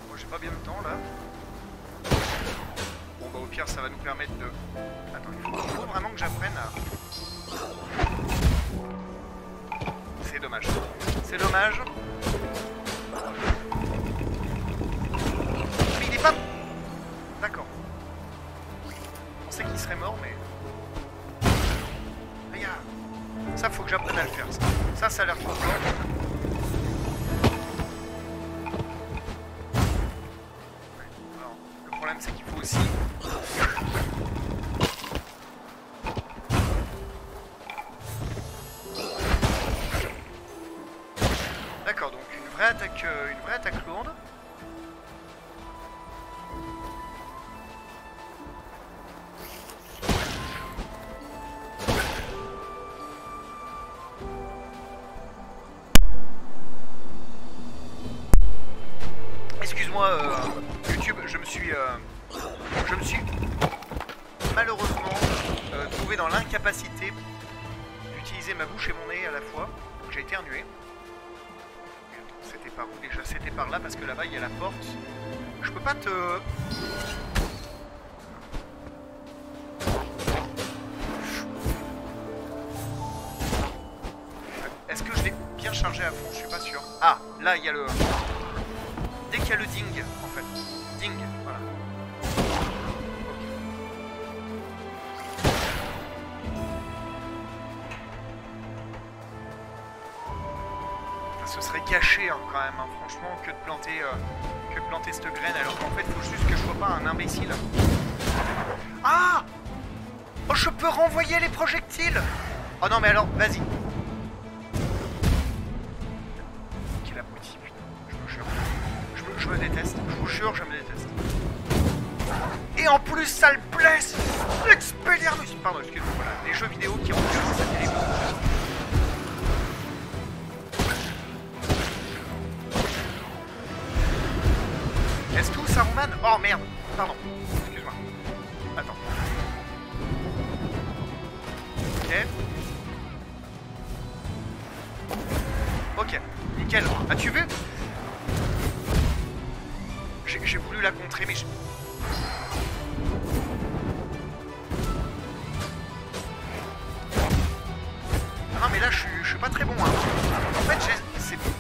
Moi j'ai pas bien le temps là. Bon bah au pire ça va nous permettre de... Attends, il faut vraiment que j'apprenne à... C'est dommage. C'est dommage. Mais il est pas... D'accord. On sait qu'il serait mort mais... Regarde. Ça faut que j'apprenne à le faire ça. Ça a l'air trop fort. Le problème c'est qu'il faut aussi... D'accord, donc une vraie attaque lourde. Excuse-moi YouTube, je me suis malheureusement trouvé dans l'incapacité d'utiliser ma bouche et mon nez à la fois. Donc j'ai éternué. C'était par où déjà? C'était par là parce que là-bas il y a la porte. Je peux pas te... Est-ce que je l'ai bien chargé à fond? Je suis pas sûr. Ah, là il y a le... Dès qu'il y a le ding, en fait. Ding, voilà. Ce serait gâché hein, quand même, hein, franchement, que de planter cette graine, alors qu'en fait, il faut juste que je sois pas un imbécile. Ah! Oh, je peux renvoyer les projectiles! Oh non, mais alors, vas-y. Quel abruti, putain, je me jure. Je me déteste, je vous jure, je me déteste. Et en plus, ça le blesse! Expelliarmus! Pardon, excuse-moi, voilà, les jeux vidéo qui ont violence à terrible. Est-ce tout ça Roman? Oh merde, pardon, excuse-moi. Attends. Ok. Ok, nickel. As-tu vu? J'ai voulu la contrer, mais je... Non mais là je suis pas très bon hein. En fait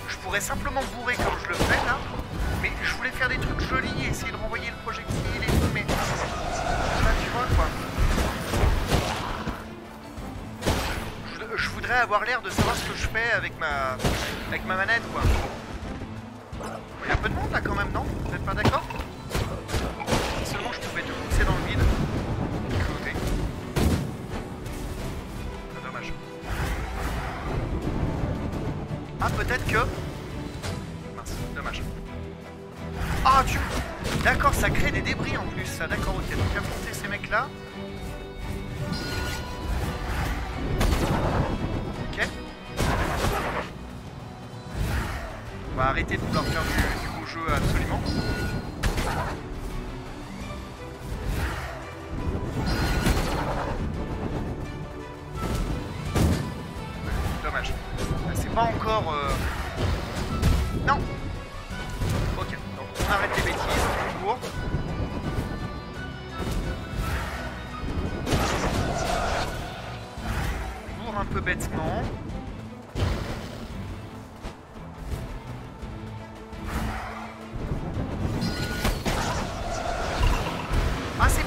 je pourrais simplement bourrer comme je le fais là. Mais je voulais faire des trucs jolis, essayer de renvoyer le projectile et tout, mais... Là, tu vois, quoi. Je voudrais avoir l'air de savoir ce que je fais avec ma manette, quoi. Il y a un peu de monde, là, quand même, non? Vous n'êtes pas d'accord? Seulement, je pouvais te pousser dans le vide. Clouté. C'est dommage. Ah, peut-être que... Mince, dommage. Ah, tu... D'accord, ça crée des débris en plus, ça. D'accord, ok. Donc affronter ces mecs-là. Ok. On va arrêter de vouloir faire du beau jeu absolument. Dommage. C'est pas encore... Non. Ok, donc on arrête les bêtises, on court. On court un peu bêtement. Ah c'est...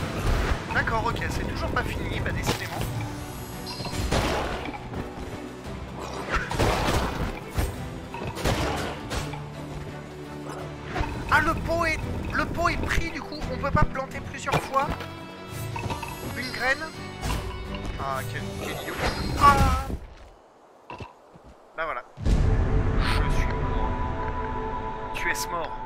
D'accord, ok, c'est toujours pas fini, bah décidément. Ah le pot est pris du coup, on peut pas planter plusieurs fois une graine. Ah quel idiot. Ah bah voilà. Je suis mort. Tu es mort.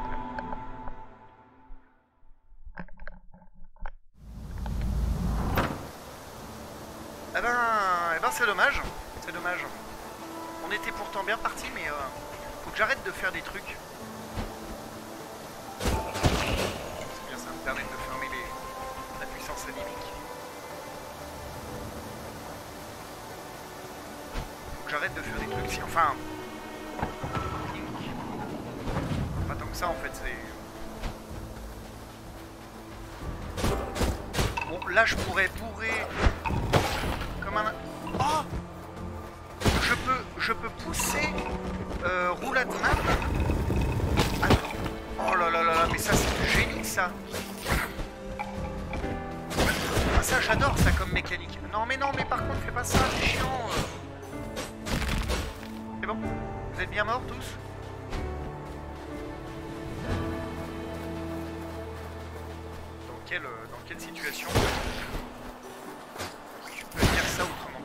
Eh ben c'est dommage. C'est dommage. On était pourtant bien parti mais faut que j'arrête de faire des trucs. Ça me permet de fermer la puissance animique. Faut que j'arrête de faire des trucs. Si, enfin... Pas tant que ça en fait, c'est... Bon, là je pourrais bourrer... Comme un... Oh! Je peux pousser... roulade map. Attends. Oh là là là là, mais ça c'est du génie ça. Ah ça j'adore ça comme mécanique. Non mais par contre fais pas ça, c'est chiant. C'est bon? Vous êtes bien morts tous? Dans quelle situation tu peux dire ça autrement?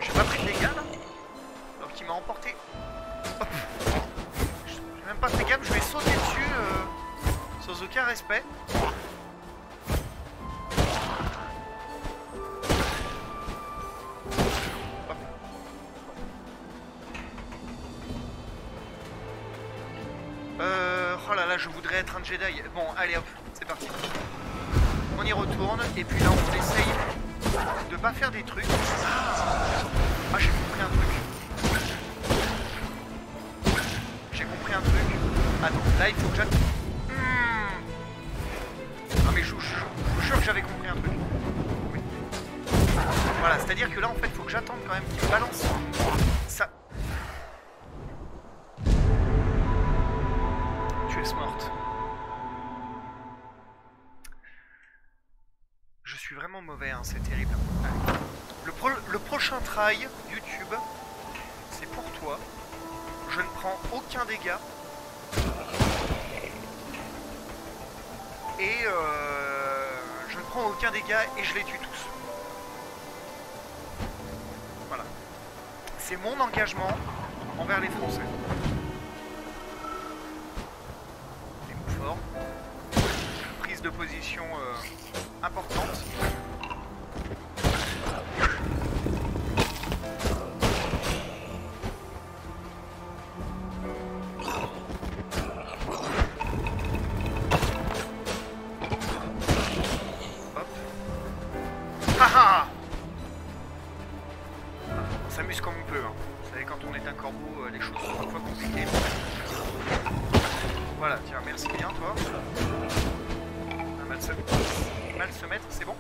J'ai pas pris de dégâts là? Alors qu'il m'a emporté. Hop. J'ai même pas fait gaffe, je vais sauter dessus sans aucun respect. Hop. Oh là là, je voudrais être un Jedi. Bon, allez hop, c'est parti. On y retourne, et puis là, on essaye de pas faire des trucs. Ah, j'ai compris un truc. J'ai compris un truc. Attends, là, il faut que j'attende. Ah, mais je vous jure que j'avais compris un truc. Oui. Voilà, c'est-à-dire que là, en fait, il faut que j'attende quand même qu'il me balance ça. Tu es morte. Je suis vraiment mauvais, hein, c'est terrible. Le prochain try YouTube, c'est pour toi. Je ne prends aucun dégât. Et je ne prends aucun dégât et je les tue tous. Voilà. C'est mon engagement envers les Français. Des mots forts. Prise de position importante. On s'amuse comme on peut. Hein. Vous savez, quand on est un corbeau, les choses sont parfois compliquées. Voilà, tiens, merci bien, toi. Mal se mettre, c'est bon?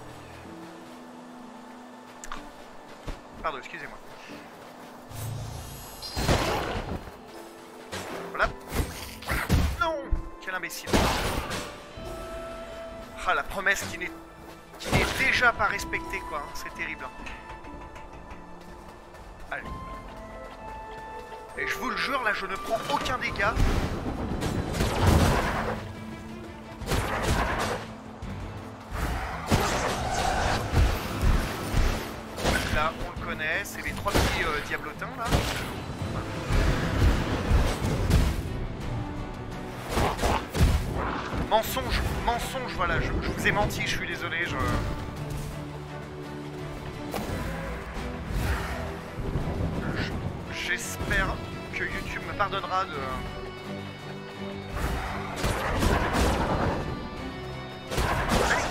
Pardon, excusez-moi. Voilà. Non! Quel imbécile. Ah, la promesse qui n'est déjà pas respectée, quoi. Hein. C'est terrible. Allez. Et je vous le jure, là, je ne prends aucun dégât. Là, on le connaît, c'est les trois petits diablotins, là. Mensonge, voilà, je vous ai menti, je suis désolé, J'espère que YouTube me pardonnera de...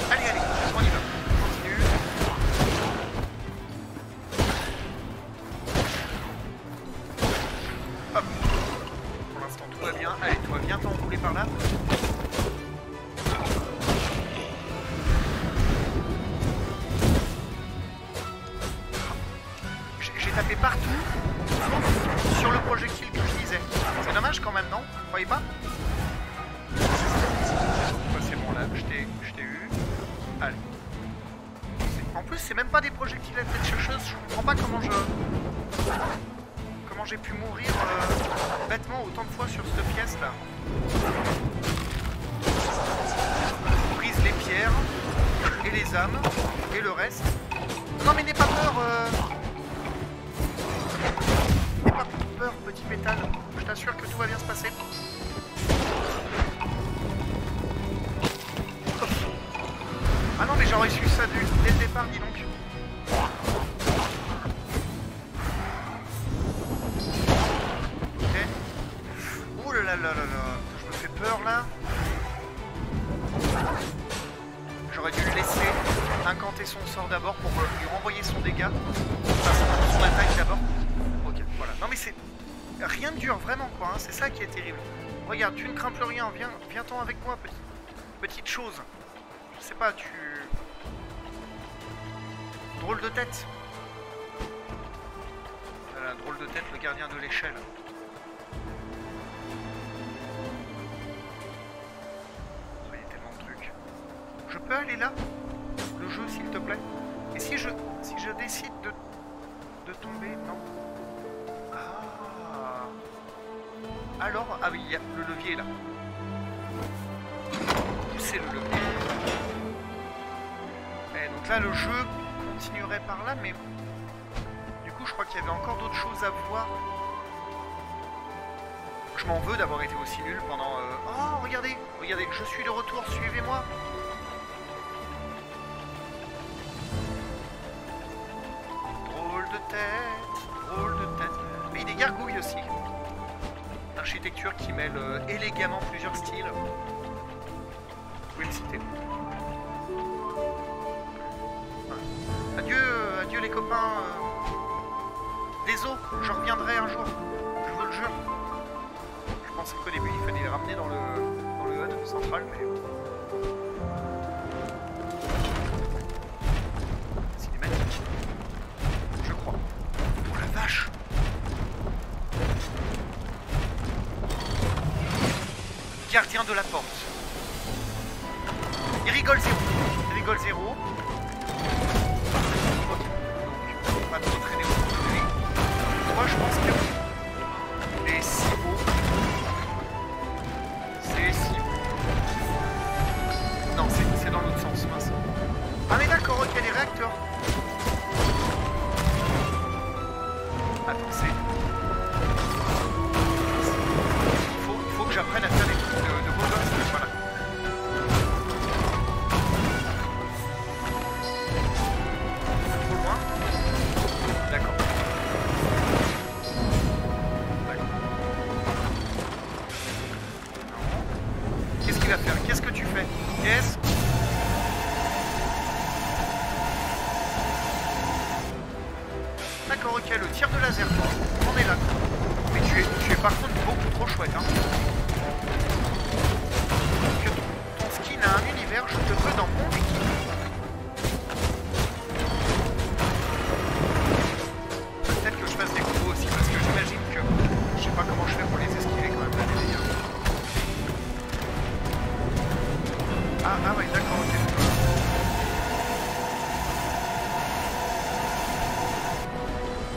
Allez, on y va. On continue. Hop. Pour l'instant, tout va bien. Allez, toi, viens t'enrouler par là. J'ai tapé partout. Sur le projectile que je disais. C'est dommage quand même, non? Vous croyez pas? C'est bon là, je t'ai eu. Allez. En plus, c'est même pas des projectiles à tête chercheuse. Je comprends pas comment j'ai pu mourir bêtement autant de fois sur cette pièce là. On brise les pierres et les âmes et le reste. Non mais n'aie pas peur. N'aie pas peur, petit métal. Je t'assure que tout va bien se passer. Ah non mais j'aurais su ça dès le départ, dis donc. Ok. Ouh là là là là là. Je me fais peur là. J'aurais dû le laisser incanter son sort d'abord pour lui renvoyer son dégât. Enfin, son attaque d'abord. Ok, voilà. Non mais c'est... Rien de dur, vraiment quoi. Hein. C'est ça qui est terrible. Regarde, tu ne crains plus rien. Viens-t'en avec moi, petite chose. Je sais pas, tu... Drôle de tête. Voilà, drôle de tête, le gardien de l'échelle. Il y a tellement de trucs. Je peux aller là? Le jeu, s'il te plaît? Et si je décide de tomber? Non. Ah. Alors, ah oui, il y a le levier là. Pousser le levier. Et donc là, le jeu continuerait par là, mais du coup, je crois qu'il y avait encore d'autres choses à voir. Je m'en veux d'avoir été aussi nul pendant... Oh, regardez, je suis de retour, suivez-moi. Drôle de tête. Mais il y a des gargouilles aussi. Architecture qui mêle élégamment plusieurs styles. Vous pouvez me citer. Adieu, adieu les copains. Les os, je reviendrai un jour. Je vous le jure. Je pensais qu'au début il fallait les ramener dans le HUD central, mais... Cinématique. Je crois. Oh la vache! Gardien de la porte. Il rigole zéro. Il rigole zéro. Ok. Donc, pas trop traîner autour de lui. Moi, je pense que les si beaux. C'est si beau. Non, c'est dans l'autre sens, mince. Ah, mais d'accord, ok, les réacteurs. Attends, c'est... Il faut que j'apprenne à faire des trucs de beau gosse, voilà. Trop loin? D'accord. D'accord. Qu'est-ce qu'il va faire? Qu'est-ce que tu fais? Qu'est-ce? D'accord, ok, le tir de laser, toi. On est là. Mais tu es par contre beaucoup trop chouette, hein. Que ton skin a un univers, je te veux dans mon équipe. Peut-être que je fasse des combos aussi, parce que j'imagine que... Je sais pas comment je fais pour les esquiver quand même, là, les dégâts. Ah ouais, d'accord, ok.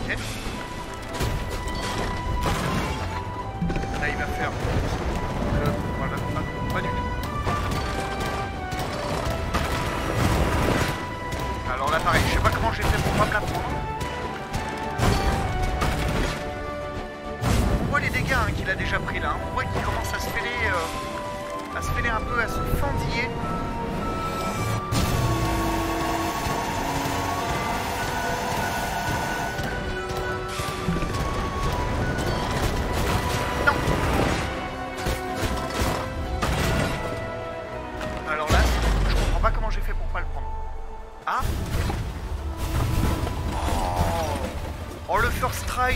Ok. Là, il va faire le... Voilà, ah non, pas du tout. Alors là, pareil, je sais pas comment j'ai fait pour pas me la prendre. On voit les dégâts hein, qu'il a déjà pris là. On voit qu'il commence à se fêler un peu, à se fendiller.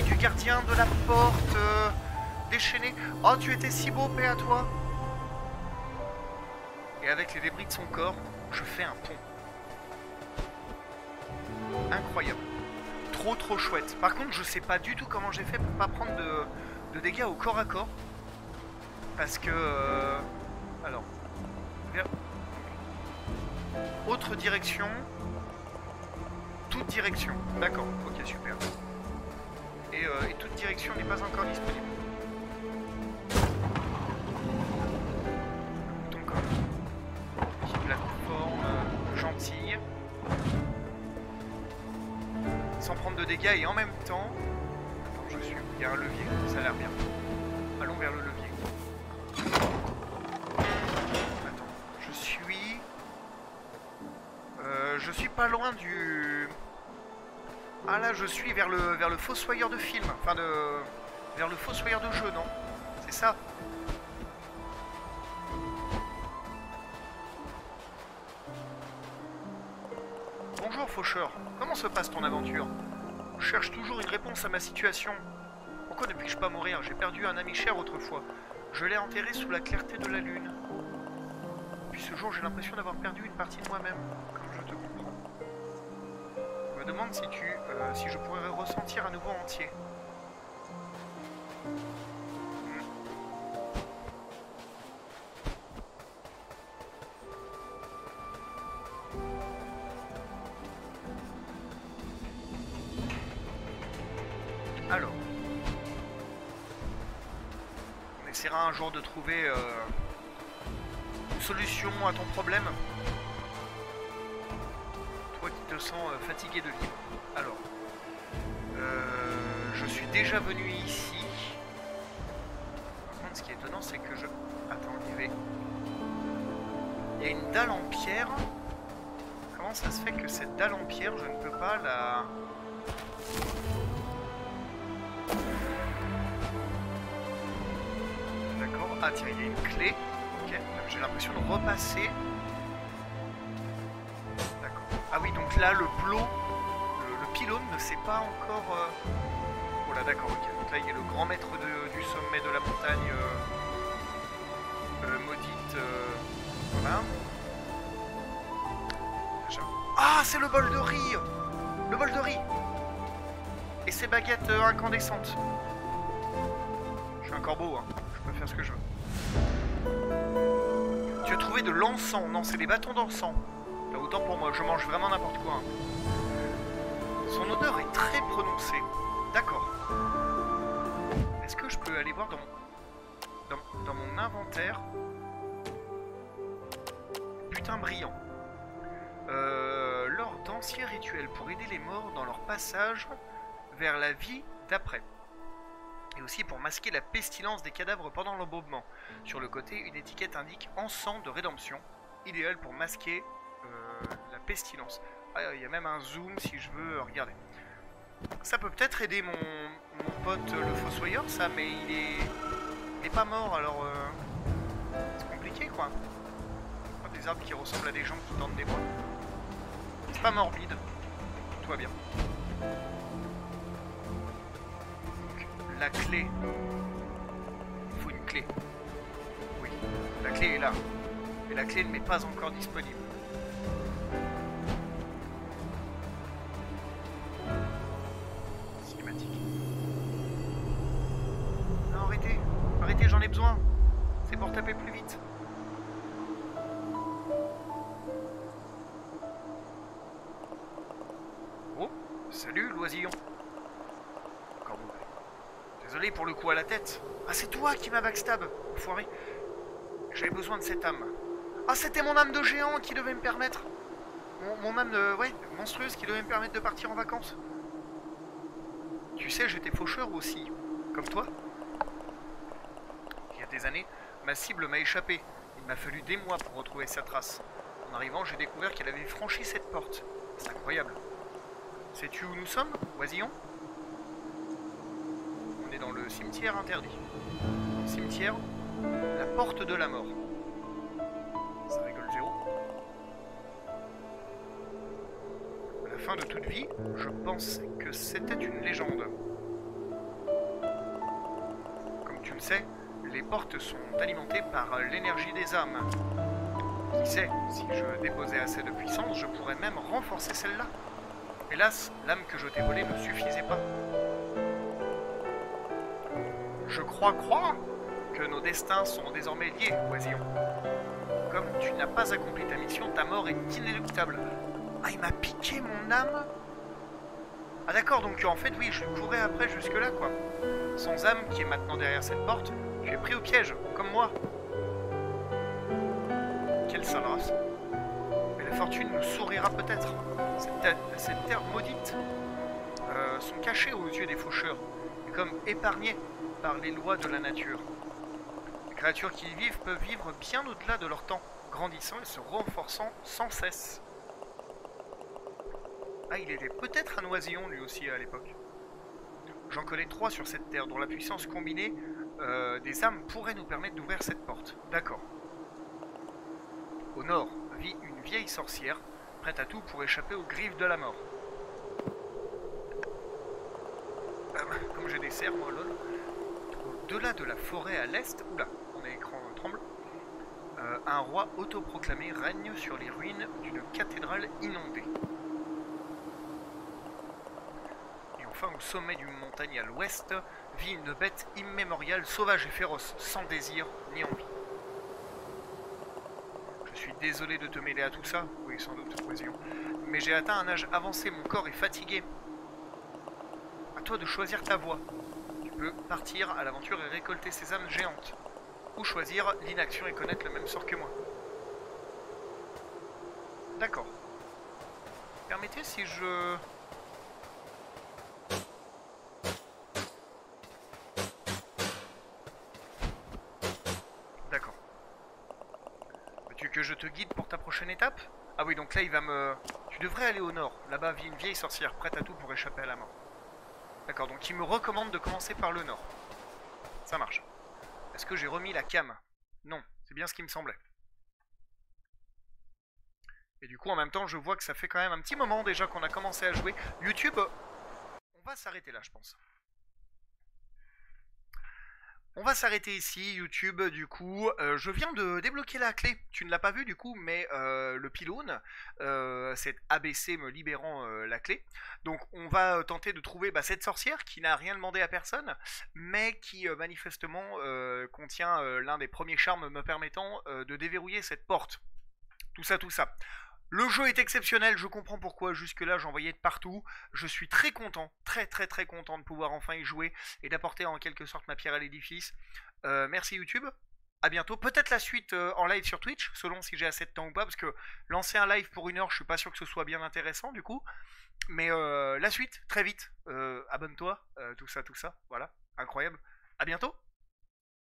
Du gardien de la porte déchaîné. Oh, tu étais si beau, paix à toi. Et avec les débris de son corps, je fais un pont. Incroyable. Trop chouette. Par contre, je sais pas du tout comment j'ai fait pour pas prendre de dégâts au corps à corps. Parce que... alors... Autre direction. Toute direction. D'accord, ok, super. Et toute direction n'est pas encore disponible. Donc, petite plateforme gentille. Sans prendre de dégâts et en même temps... Attends, je suis... Il y a un levier, ça a l'air bien. Allons vers le levier. Attends, je suis pas loin du... Ah là, je suis vers le fossoyeur de film, enfin vers le fossoyeur de jeu, non? C'est ça? Bonjour faucheur, comment se passe ton aventure? Je cherche toujours une réponse à ma situation. Pourquoi ne puis-je pas mourir? J'ai perdu un ami cher autrefois. Je l'ai enterré sous la clarté de la lune. Depuis ce jour, j'ai l'impression d'avoir perdu une partie de moi-même, comme je te comprends. Je me demande si je pourrais ressentir à nouveau entier. Alors, on essaiera un jour de trouver une solution à ton problème. Toi qui te sens fatigué de vivre. Alors, je suis déjà venu ici. Par contre, ce qui est étonnant, c'est que je... Attends, il y a une dalle en pierre. Comment ça se fait que cette dalle en pierre, je ne peux pas la... Ah tiens, il y a une clé. Ok, j'ai l'impression de repasser. D'accord. Ah oui, donc là, le plot, le pylône ne s'est pas encore... Oh là, d'accord, ok. Donc là, il y a le grand maître du sommet de la montagne maudite. Voilà. Ah, c'est le bol de riz! Le bol de riz! Et ses baguettes incandescentes. Je suis un corbeau, hein. Je peux faire ce que je veux. Tu as trouvé de l'encens? Non, c'est des bâtons d'encens. Là, autant pour moi, je mange vraiment n'importe quoi. Hein. Son odeur est très prononcée. D'accord. Est-ce que je peux aller voir dans mon inventaire? Putain brillant. Lors d'anciens rituels pour aider les morts dans leur passage vers la vie d'après. Et aussi pour masquer la pestilence des cadavres pendant l'embaumement. Sur le côté, une étiquette indique encens de rédemption, idéal pour masquer la pestilence. Ah, il y a même un zoom si je veux regarder. Ça peut peut-être aider mon pote le fossoyeur, ça, mais il est pas mort, alors c'est compliqué quoi. Des arbres qui ressemblent à des gens qui tendent des bois. C'est pas morbide, tout va bien. Donc, la clé. Il faut une clé. Oui, la clé est là. Mais la clé ne m'est pas encore disponible. Cinématique. Non, arrêtez. Arrêtez, j'en ai besoin. C'est pour taper plus vite. Oh, salut l'oisillon. Encore mauvais. Désolé pour le coup à la tête. Ah, c'est toi qui m'as backstab, enfoiré. J'avais besoin de cette âme. Ah, c'était mon âme de géant qui devait me permettre... Mon âme ouais, monstrueuse qui devait me permettre de partir en vacances. Tu sais, j'étais faucheur aussi, comme toi. Il y a des années, ma cible m'a échappé. Il m'a fallu des mois pour retrouver sa trace. En arrivant, j'ai découvert qu'elle avait franchi cette porte. C'est incroyable. Sais-tu où nous sommes, oisillon? On est dans le cimetière interdit. Dans le cimetière, la porte de la mort. Ça rigole zéro. À la fin de toute vie, je pense que c'était une légende. Comme tu le sais, les portes sont alimentées par l'énergie des âmes. Qui sait, si je déposais assez de puissance, je pourrais même renforcer celle-là. Hélas, l'âme que je t'ai volée ne suffisait pas. Je crois que nos destins sont désormais liés, oisillon. Comme tu n'as pas accompli ta mission, ta mort est inéluctable. Ah, il m'a piqué mon âme? Ah d'accord, donc en fait, oui, je courais après jusque-là, quoi. Sans âme, qui est maintenant derrière cette porte, tu es pris au piège, comme moi. Quelle sale race. Mais la fortune nous sourira peut-être. Cette terre maudite sont cachées aux yeux des faucheurs, et comme épargnées par les lois de la nature. Les créatures qui y vivent peuvent vivre bien au-delà de leur temps, grandissant et se renforçant sans cesse. Ah, il était peut-être un oisillon lui aussi à l'époque. J'en connais 3 sur cette terre, dont la puissance combinée des âmes pourrait nous permettre d'ouvrir cette porte. D'accord. Au nord vit une vieille sorcière, prête à tout pour échapper aux griffes de la mort. Comme j'ai des cerfs, moi, lol. Au-delà de la forêt à l'est, oula, mon écran tremble, un roi autoproclamé règne sur les ruines d'une cathédrale inondée. Et enfin, au sommet d'une montagne à l'ouest, vit une bête immémoriale, sauvage et féroce, sans désir ni envie. Je suis désolé de te mêler à tout ça, oui sans doute, oisillon, mais j'ai atteint un âge avancé, mon corps est fatigué. À toi de choisir ta voie. Tu peux partir à l'aventure et récolter ces âmes géantes, ou choisir l'inaction et connaître le même sort que moi. D'accord. Permettez si je... D'accord. Veux-tu que je te guide pour ta prochaine étape? Ah oui, donc là il va me... Tu devrais aller au nord. Là-bas vit une vieille sorcière prête à tout pour échapper à la mort. D'accord, donc il me recommande de commencer par le nord. Ça marche. Est-ce que j'ai remis la cam? Non, c'est bien ce qui me semblait. Et du coup, en même temps, je vois que ça fait quand même un petit moment déjà qu'on a commencé à jouer. YouTube, on va s'arrêter là, je pense. On va s'arrêter ici, YouTube, du coup. Je viens de débloquer la clé. Tu ne l'as pas vu, du coup, mais le pylône, c'est ABC me libérant la clé. Donc, on va tenter de trouver cette sorcière qui n'a rien demandé à personne, mais qui manifestement contient l'un des premiers charmes me permettant de déverrouiller cette porte. Tout ça, tout ça. Le jeu est exceptionnel, je comprends pourquoi jusque-là j'en voyais de partout. Je suis très content, très très très content de pouvoir enfin y jouer et d'apporter en quelque sorte ma pierre à l'édifice. Merci YouTube, à bientôt. Peut-être la suite en live sur Twitch, selon si j'ai assez de temps ou pas, parce que lancer un live pour 1 heure, je suis pas sûr que ce soit bien intéressant du coup. Mais la suite, très vite. Abonne-toi, tout ça, voilà, incroyable. À bientôt.